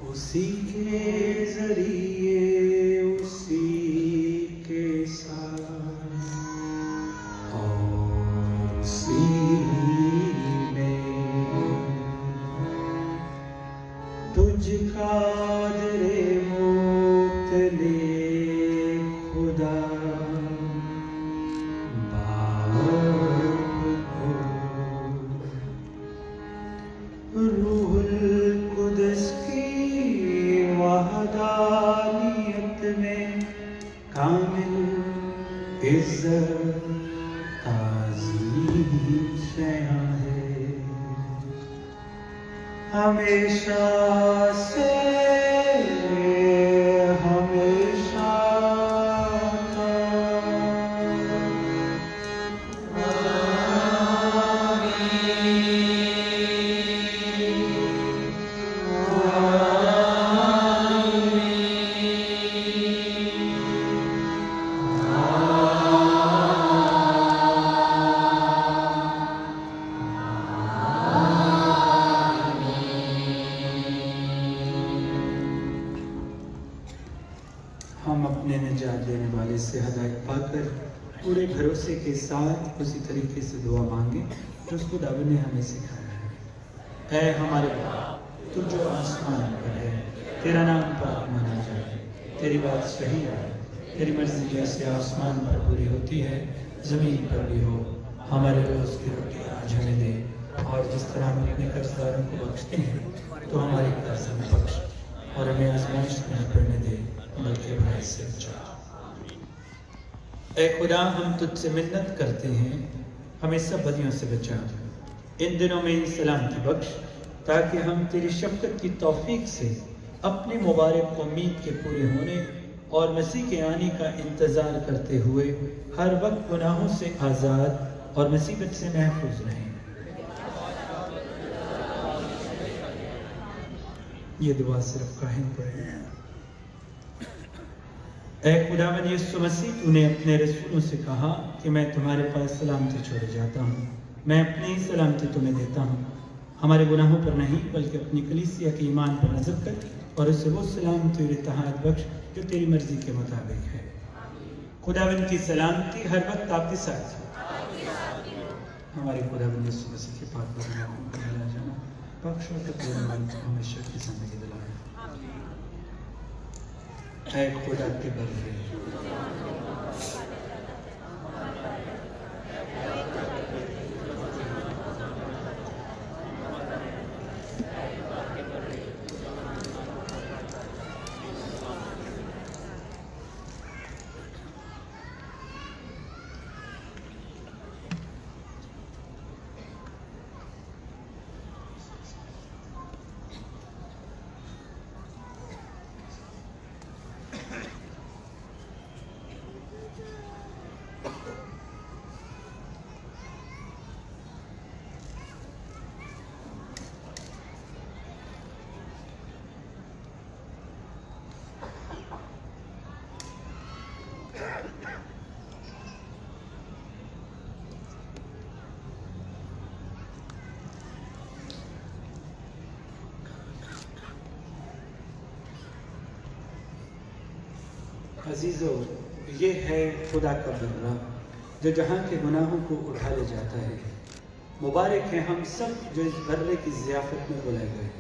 उसी के जरिए, उसी के साथ और उसी में तुझका दरे मोतले खुदा बाप को रूहुल कुदस वहदानियत में कामिल इज्जत ताज़ीम शया है हमेशा से हमेशा हम अपने निजात देने वाले से हदायत पाकर पूरे भरोसे के साथ उसी तरीके से दुआ मांगे जो उसको खुदा ने हमें सिखाया है। ऐ हमारे बाप, तू जो आसमान पर है, तेरा नाम पाक माना जाए, तेरी बात सही है, तेरी मर्जी जैसे आसमान पर पूरी होती है ज़मीन पर भी हो। हमारे रोज़ की रोटी आज हमें दे, और जिस तरह हम अपने कर्जदारों को बख्शते हैं तो हमारे कर्ज हमें बख्श, और हमें आजमाइश में न पड़ने दे बल्कि बुराई से बचा। ऐ खुदा, हम तुझसे मिन्नत करते हैं, हमें सब बदियों से बचा। इन दिनों में सलामती बख्श, ताकि हम तेरी शफ़क़त की तौफीक से अपने मुबारक उम्मीद के पूरे होने और मसीह के आने का इंतज़ार करते हुए हर वक्त गुनाहों से आज़ाद और मुसीबत से महफूज रहें। ये दुआ सिर्फ काहिन पढ़े। ऐ खुदावंद यीशु मसीह, तूने अपने रसूलों से कहा कि मैं तुम्हारे पास सलामती छोड़ जाता हूँ, मैं अपनी ही सलामती तुम्हें देता हूँ। हमारे गुनाहों पर नहीं बल्कि अपनी कलीसिया के ईमान पर नजर कर और उसे वो सलामती और इत्तेहाद बख्श जो तेरी मर्जी के मुताबिक है। खुदावंद की सलामती हर वक्त आपके साथ है। हमारे खुदावंद यीशु मसीह के पाक नाम को मिला जाना बख्श और तकदीर हमेशा की जिंदगी दिलाए। ऐ खुदा के बंदे, अजीज़ों, ये है खुदा का बर्रा जो जहाँ के गुनाहों को उठा ले जाता है। मुबारक हैं हम सब जो इस बर्रे की ज़ियाफ़त में बुलाए गए।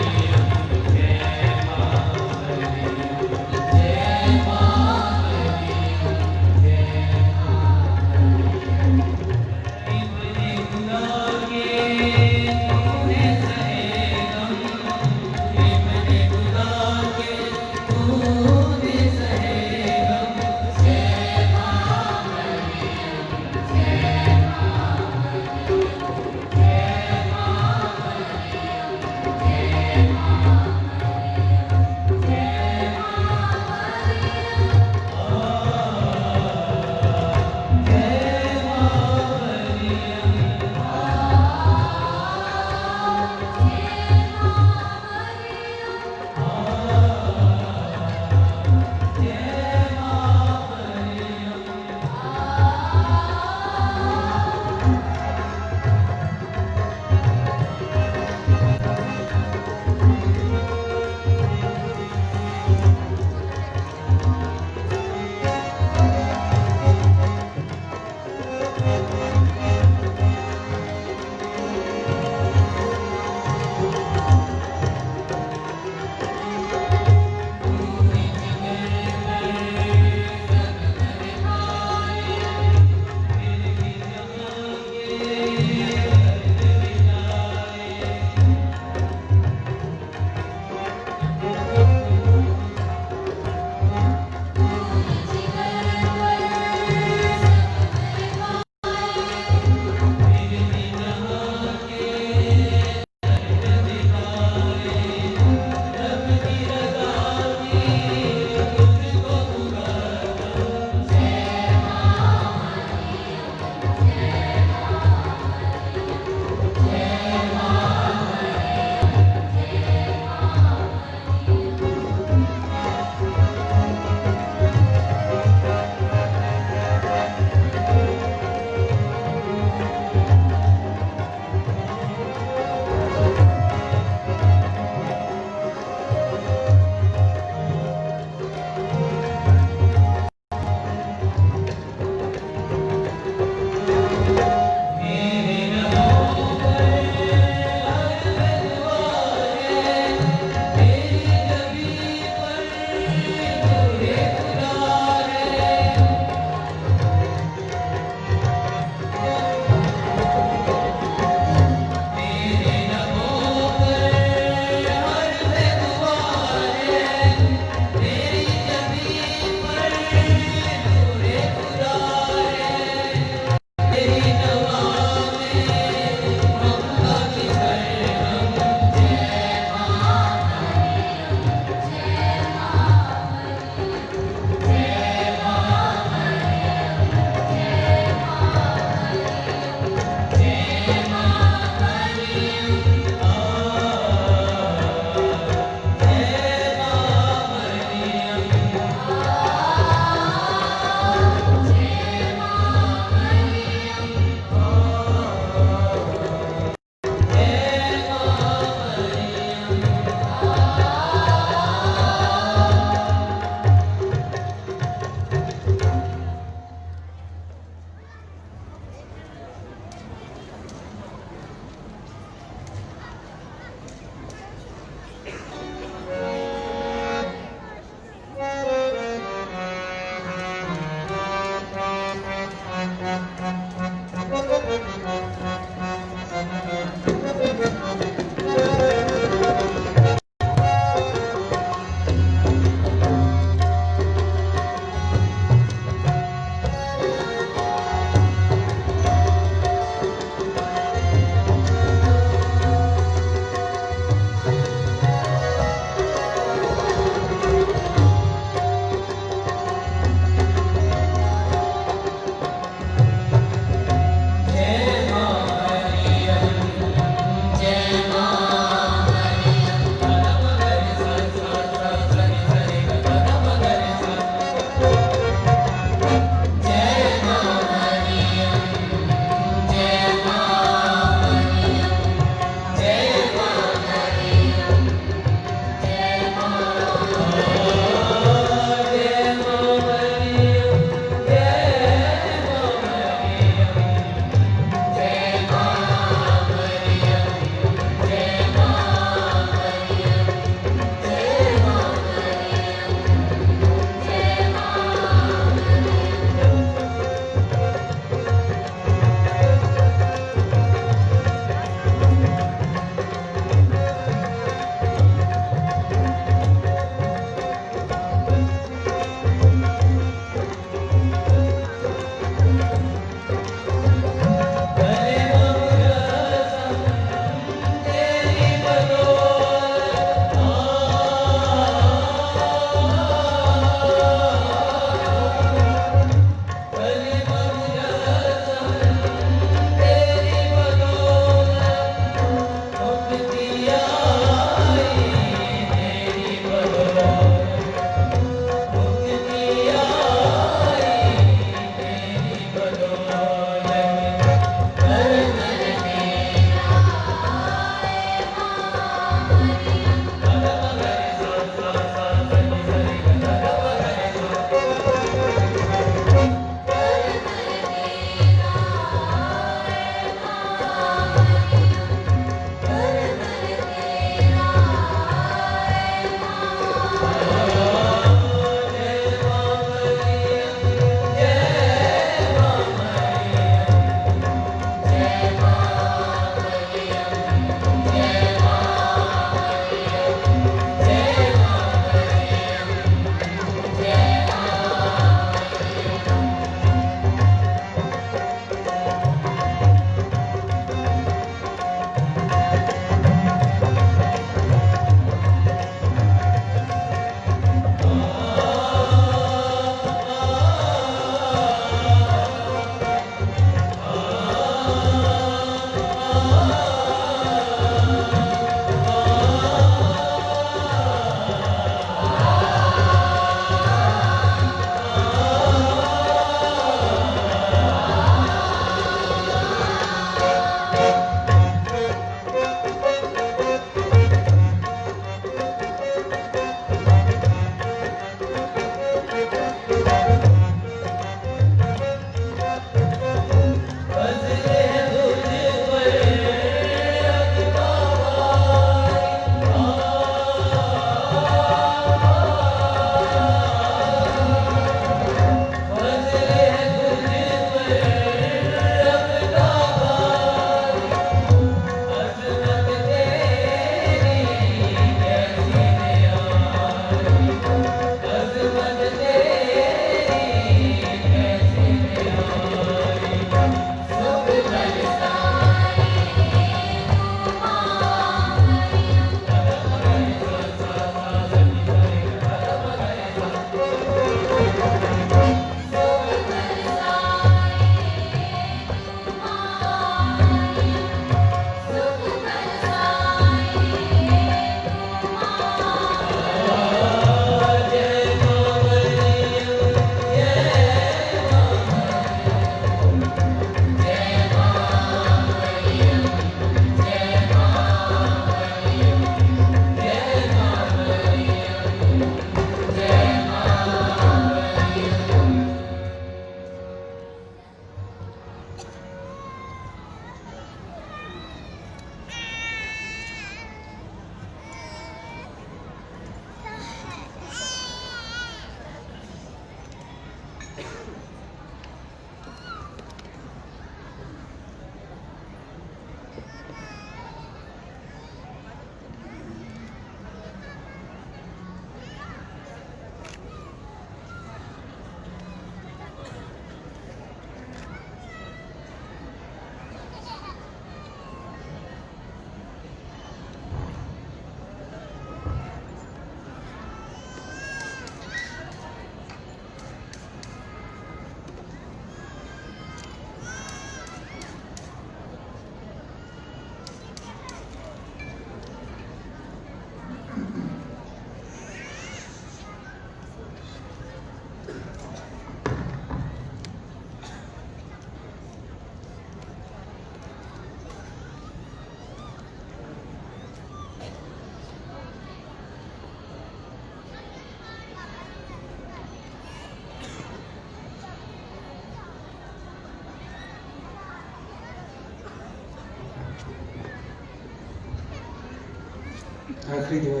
आखिरी दुआ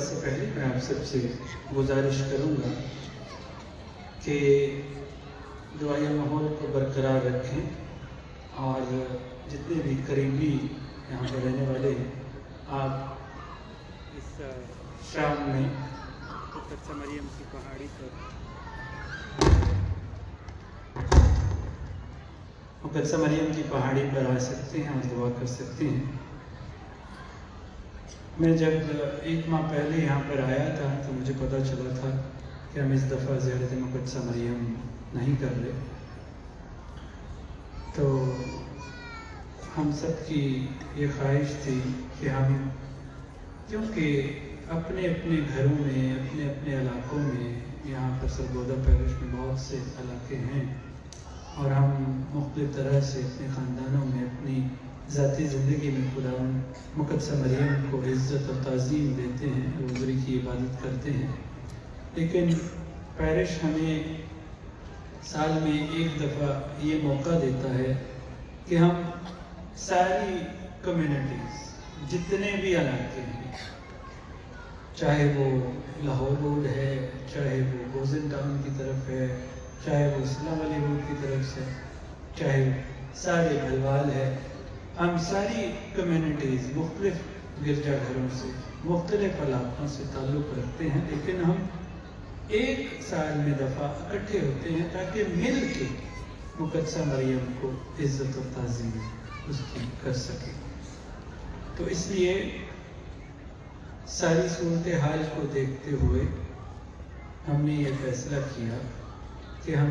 से पहले मैं आप सबसे गुजारिश करूंगा कि दुआया माहौल को बरकरार रखें और जितने भी करीबी यहाँ पर रहने वाले हैं, आप इस शाम में मुक़द्दसा मरियम की पहाड़ी पर मुक़द्दसा मरियम की पहाड़ी पर आ सकते हैं और दुआ कर सकते हैं। मैं जब 1 माह पहले यहाँ पर आया था तो मुझे पता चला था कि हम इस दफ़ा ज़ियारत मुक़द्दसा मरियम नहीं कर रहे, तो हम सब की ये ख्वाहिश थी कि हम, क्योंकि अपने अपने घरों में, अपने अपने इलाकों में, यहाँ पर सरगोदा पैरिश में बहुत से इलाके हैं और हम मुख्तलिफ तरह से अपने ख़ानदानों में, अपनी ज़ाती ज़िंदगी में खुदावन मुक़द्दसा मरियम को इज़्ज़त और ताज़ीम देते हैं, रोज़री की इबादत करते हैं। लेकिन पैरिश हमें साल में एक दफ़ा ये मौका देता है कि हम सारी कम्युनिटीज़, जितने भी इलाके हैं, चाहे वो लाहौर रोड है, चाहे वो गोजन टाउन की तरफ है, चाहे वो इस्लाम वाली रोड की तरफ से, चाहे सारे भलवाल है, हम सारी कम्युनिटीज़ मुख्तलिफ गिरजाघरों से, मुख्तलिफ इलाकों से ताल्लुक़ रखते हैं, लेकिन हम एक साल में दफ़ा इकट्ठे होते हैं ताकि मिल के मुक़द्दसा मरियम को इज़्ज़त और ताज़ीम उसकी कर सके। तो इसलिए सारी सूरत हाल को देखते हुए हमने ये फैसला किया कि हम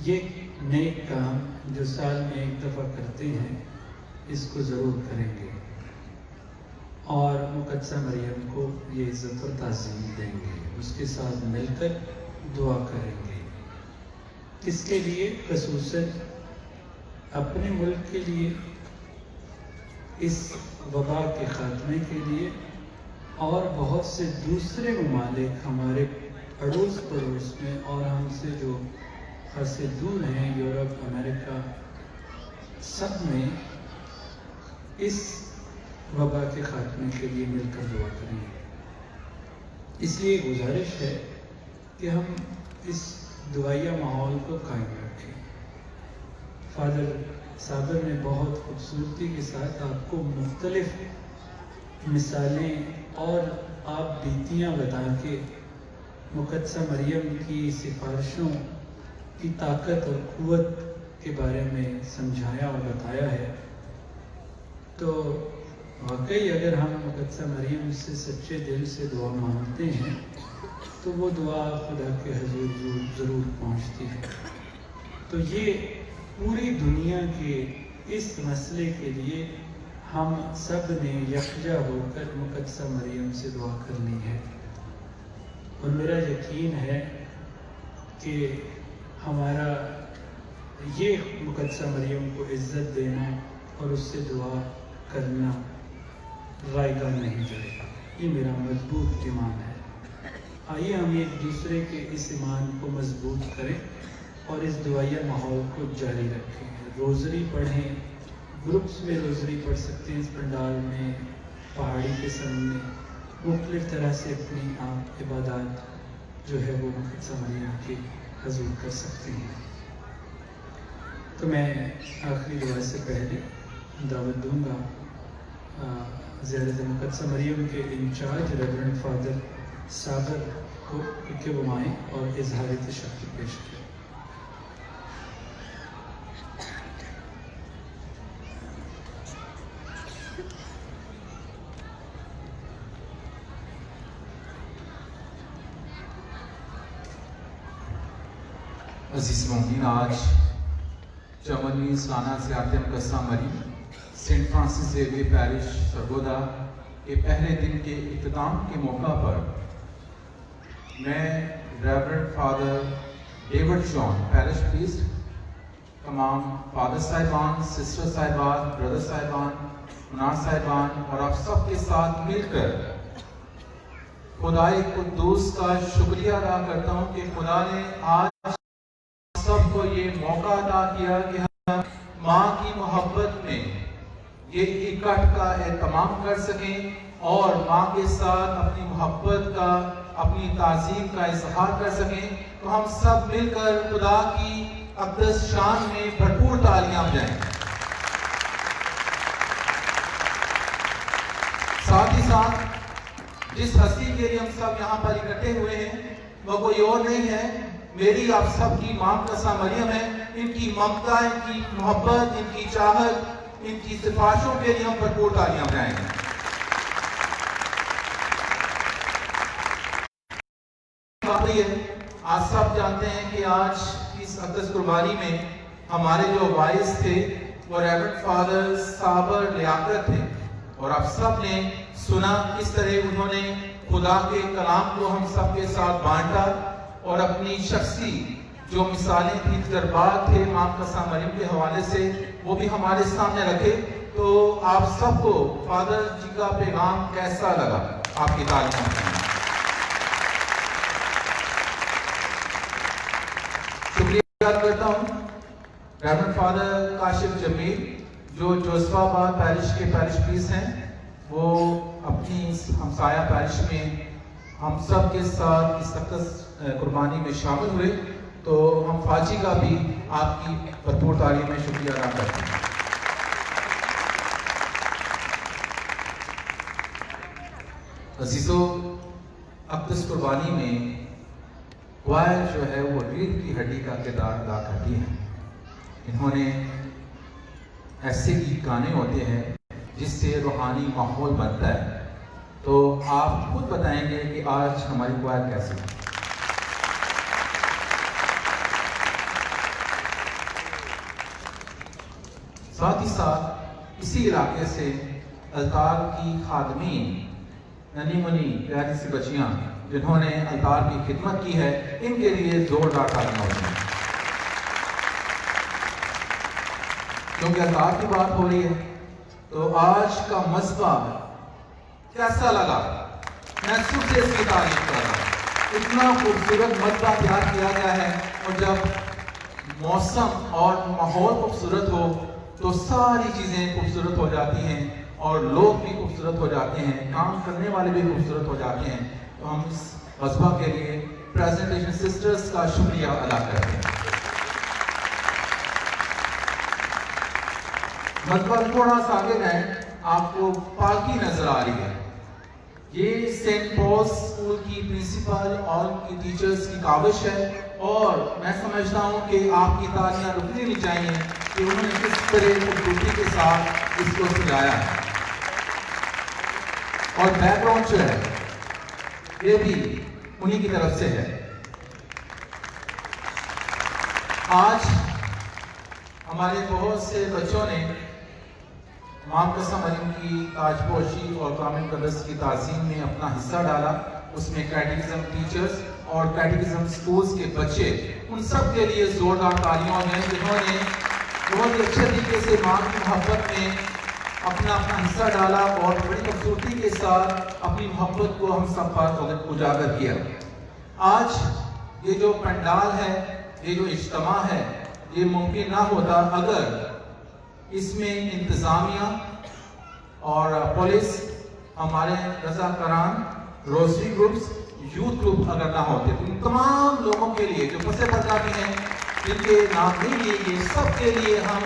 ये नेक काम जो साल में एक दफ़ा करते हैं इसको ज़रूर करेंगे और मुक़द्दसा मरियम को ये इज़्ज़त और ताज़ीम देंगे, उसके साथ मिलकर दुआ करेंगे। किसके लिए? ख़ुसूसन अपने मुल्क के लिए, इस वबा के ख़ात्मे के लिए, और बहुत से दूसरे ममालिक हमारे अड़ोस पड़ोस में और हमसे जो खासे दूर हैं, यूरोप, अमेरिका, सब में इस वबा के ख़ात्मे के लिए मिलकर दुआ करेंगे। इसलिए गुजारिश है कि हम इस दुआया माहौल को कायम रखें। फादर साबर ने बहुत खूबसूरती के साथ आपको मुख्तलिफ मिसालें और आप बीतियाँ बता के मुक़द्दसा मरियम की सिफारिशों की ताकत और क़ुव्वत के बारे में समझाया और बताया है। तो वाकई अगर हम मुक़द्दसा मरियम से सच्चे दिल से दुआ मांगते हैं तो वो दुआ खुदा के हुज़ूर ज़रूर पहुंचती है। तो ये पूरी दुनिया के इस मसले के लिए हम सब ने यकजा होकर मुक़द्दसा मरियम से दुआ करनी है। और मेरा यकीन है कि हमारा ये मुक़द्दसा मरियम को इज़्ज़त देना और उससे दुआ करना रायगा नहीं जाएगा। ये मेरा मजबूत ईमान है। आइए हम एक दूसरे के इस ईमान को मजबूत करें और इस दुआया माहौल को जारी रखें। रोज़री पढ़ें, ग्रुप्स में रोज़री पढ़ सकते हैं इस पंडाल में, पहाड़ी के सामने मुख्तलिफ तरह से अपनी आप इबादत जो है वो मुक़द्दसा मरियम के हुज़ूर कर सकते हैं। तो मैं आखिरी दुआ से पहले दावत दूंगा ज़ियारत मुक़द्दसा मरियम के इंचार्ज रेवरेंड फादर सागर को कि वो आएँ और इज़हार तशक्कुर पेश करें। अजीज़ मोमिन, आज चमनी सालाना ज़ियारत मुक़द्दसा Maryam saint Francis Xavier parish Sargodha के पहले दिन के इख्तिताम के मौका पर मैं reverend father David John parish priest, तमाम फादर साहिबान, सिस्टर साहिबान, ब्रदर साहिबान, मुनार साहिबान और आप सब के साथ मिलकर खुदाए कुद्दूस का शुक्रिया अदा करता हूँ कि खुदा ने आज सबको ये मौका मौका अता किया कि हम माँ की मोहब्बत में ये इकट्ठ का एहतमाम कर सकें और माँ के साथ अपनी मोहब्बत का, अपनी ताज़ीम का इजहार कर सकें। तो हम सब मिलकर खुदा की अक़दस शान में भरपूर तालियां बजाएं। साथ ही साथ जिस हस्ती के लिए हम सब यहाँ पर इकट्ठे हुए हैं वो कोई और नहीं है, मेरी आप सबकी माँ कसा मरियम है। इनकी ममता, इनकी मोहब्बत, इनकी चाहत, इनकी सिफारिशों के लिए हम भरपूर तालियां बजाएंगे। आज सब जानते हैं कि आज इस अक़दस कुर्बानी में हमारे जो वाइस थे वो रेवरेंड फादर साबर लियाकत थे, और आप सब ने सुना किस तरह उन्होंने खुदा के कलाम को हम सब के साथ बांटा और अपनी शख्सी जो मिसालें थी, तजर्बात थे माँ कसा मरियम के हवाले से, वो भी हमारे सामने रखे। तो आप सबको फादर जी का पैगाम कैसा लगा? आपकी तालियां। शुक्रिया करता हूँ रेवरेंड फादर काशिफ जमील जो जोसफाबाद पैरिश के पैरिश प्रीस्ट हैं, वो अपनी हमसाया पैरिश में हम सब के साथ इस अक़दस कुर्बानी में शामिल हुए। तो हम फाजी का भी आपकी भरपूर तारीफ में शुक्रिया अदा करते हैं। अजीजों, अक़दस कुर्बानी में क्वायर जो है वो रीढ़ की हड्डी का किरदार अदा करती है। इन्होंने ऐसे गीत गाने होते हैं जिससे रूहानी माहौल बनता है। तो आप खुद बताएंगे कि आज हमारी क्वायर कैसी है। साथ ही साथ इसी इलाके से अल्तार की खादमीन, ननी मुनी प्यारी सी बच्चियां जिन्होंने अल्तार की खिदमत की है, इनके लिए जोरदार तालियां होती हैं। क्योंकि अल्तार की बात हो रही है तो आज का मज़बा कैसा लगा? मैं खुद से इसकी तारीफ कर रहा हूँ। इतना खूबसूरत मज़बा तैयार किया गया है, और जब मौसम और माहौल खूबसूरत हो तो सारी चीज़ें खूबसूरत हो जाती हैं और लोग भी खूबसूरत हो जाते हैं, काम करने वाले भी खूबसूरत हो जाते हैं। तो हम इस मज़बा के लिए प्रेजेंटेशन सिस्टर्स का शुक्रिया अदा करते हैं। मज़बा थोड़ा सा आगे गए, आपको पालकी नजर आ रही है। ये सेंट पॉल स्कूल की प्रिंसिपल और उनकी टीचर्स की काविश है, और मैं समझता हूँ कि आपकी तालियां रुकनी नहीं चाहिए कि उन्होंने किस तरह खूबसूरती के साथ इसको सजाया है। और बैकग्राउंड जो है ये भी उन्हीं की तरफ से है। आज हमारे बहुत से बच्चों ने माँ कसा मरियम की ताजपोशी और कामिल कदस की ताज़ीम में अपना हिस्सा डाला। उसमें कैटेकिज्म टीचर्स और कैटेकिज्म स्कूल्स के बच्चे, उन सब के लिए जोरदार तालियां हैं जिन्होंने बहुत ही अच्छे तरीके से माँ की मोहब्बत में अपना हिस्सा डाला और बड़ी खूबसूरती के साथ अपनी मोहब्बत को हम सब पर उजागर किया। आज ये जो पंडाल है, ये जो इज्तिमा है, ये मुमकिन ना होता अगर इसमें इंतज़ामिया और पुलिस, हमारे Razakaran, rosary groups, youth group अगर ना होते। तो इन तमाम लोगों के लिए जो पसे पर्दा भी हैं, जिनके नाम नहीं लिए गए, सब के लिए हम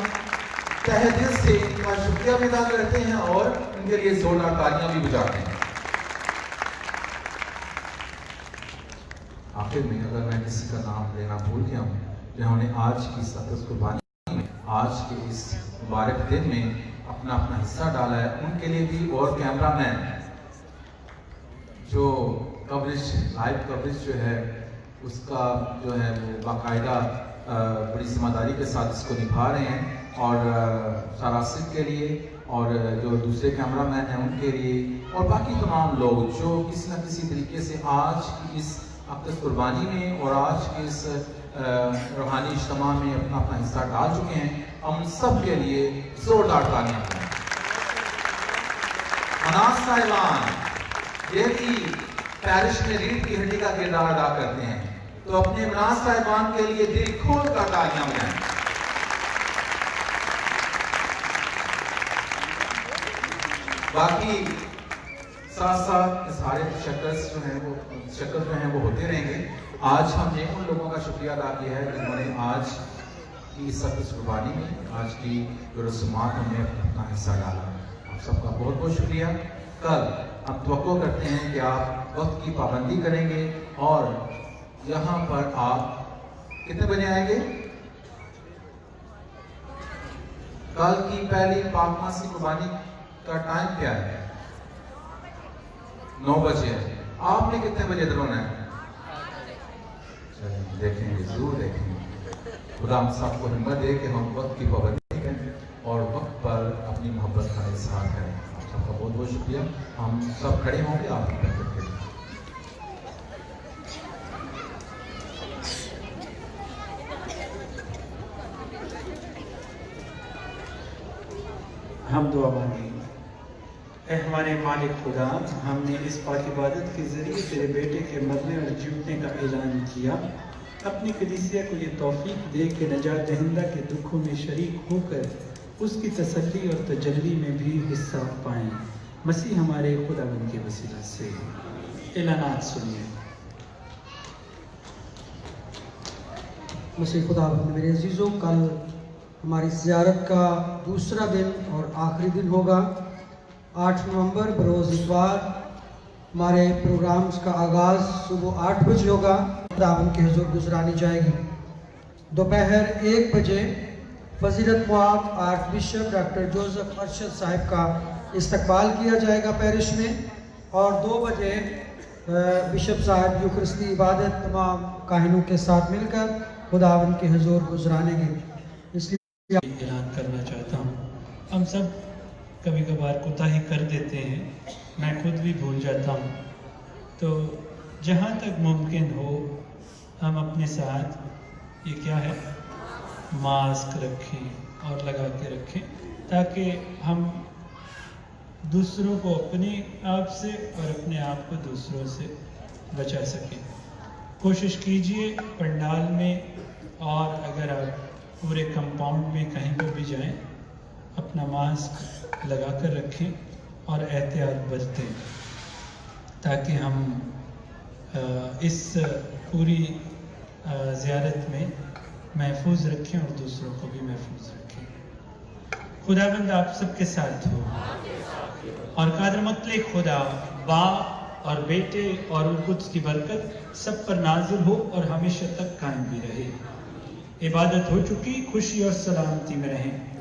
तहे दिल से इनका शुक्रिया भी अदा करते हैं और इनके लिए जोरदार तालियां भी बजाते हैं। आखिर में अगर मैं किसी का नाम लेना भूल गया हूँ जिन्होंने आज की अक़दस कुर्बानी में, आज के इस मुबारक दिन में अपना हिस्सा डाला है, उनके लिए भी, और कैमरामैन जो कवरेज, लाइव कवरेज जो है उसका जो है वो बाकायदा बड़ी जिम्मेदारी के साथ इसको निभा रहे हैं, और सरासिक के लिए और जो दूसरे कैमरामैन हैं उनके लिए, और बाकी तमाम लोग जो किसी न किसी तरीके से आज की इस अक़दस कुर्बानी में और आज के इस रूहानी इज्तिमा में अपना हिस्सा डाल चुके हैं, हम सब के लिए जोरदार तालियां। मनास साहिबान ये भी पैरिश में रीढ़ की हड्डी का किरदार अदा करते हैं, तो अपने मनास साहिबान के लिए दिल खोल कर तालियां बजाएं। बाकी साथ साथ सारे शक्कर्स जो हैं वो होते रहेंगे। आज हमने उन लोगों का शुक्रिया अदा किया है जिन्होंने आज की इस कुर्बानी में, आज की जो रस्मात में अपना हिस्सा डाला। आप सबका बहुत बहुत शुक्रिया। कल हम तवक्को करते हैं कि आप वक्त की पाबंदी करेंगे और यहाँ पर आप कितने बजे आएंगे? कल की पहली पाकमासी कुर्बानी का टाइम क्या है? 9 बजे। आपने कितने बजे दरोना है? चलिए देखेंगे, जरूर देखेंगे। खुदा हम सबको हिम्मत दे कि हम वक्त की पाबंदी करें और वक्त पर अपनी मोहब्बत का इजहार करें। आप सबका बहुत बहुत शुक्रिया। हम सब खड़े होंगे आपकी बरकत के लिए। हम दुआ मांगे। ऐ हमारे मालिक खुदा, हमने इस पाक इबादत के ज़रिए तेरे बेटे के मरने और जीतने का ऐलान किया। अपनी कलीसिया को ये तौफीक दे कि नजात दहिंदा के दुखों में शरीक होकर उसकी तसल्ली और तजल्ली में भी हिस्सा पाएँ। मसीह हमारे खुदावंद के वसीला से। ऐलानात सुनिए। मसीह खुदावंद मेरे अजीज़ों, कल हमारी ज़ियारत का दूसरा दिन और आखिरी दिन होगा। 8 नवंबर बरोज़ इतवार हमारे प्रोग्राम्स का आगाज़ सुबह 8 बजे होगा। खुदावंद के हुज़ूर गुजरानी जाएगी। दोपहर 1 बजे फजीलत Moab arch bishop doctor Joseph Arshad Sahib का इस्तकबाल किया जाएगा पैरिश में, और 2 बजे बिशप साहब यूखरिस्ती इबादत तमाम काहिनों के साथ मिलकर खुदावंद के हुज़ूर गुजरानेंगे। इसलिए ऐलान करना चाहता हूँ, हम सब कभी कभार कोताही कर देते हैं, मैं खुद भी भूल जाता हूँ। तो जहाँ तक मुमकिन हो हम अपने साथ ये क्या है, मास्क रखें और लगा के रखें, ताकि हम दूसरों को अपने आप से और अपने आप को दूसरों से बचा सकें। कोशिश कीजिए पंडाल में, और अगर आप पूरे कंपाउंड में कहीं पर भी जाएं, अपना मास्क लगा कर रखें और एहतियात बरतें, ताकि हम इस पूरी ज़ियारत में महफूज रखें और दूसरों को भी महफूज रखें। खुदाबंद आप सबके साथ हो, और कादर मुतलक खुदा बाप और बेटे और कुछ की बरकत सब पर नाजिल हो और हमेशा तक कायम भी रहे। इबादत हो चुकी, खुशी और सलामती में रहें।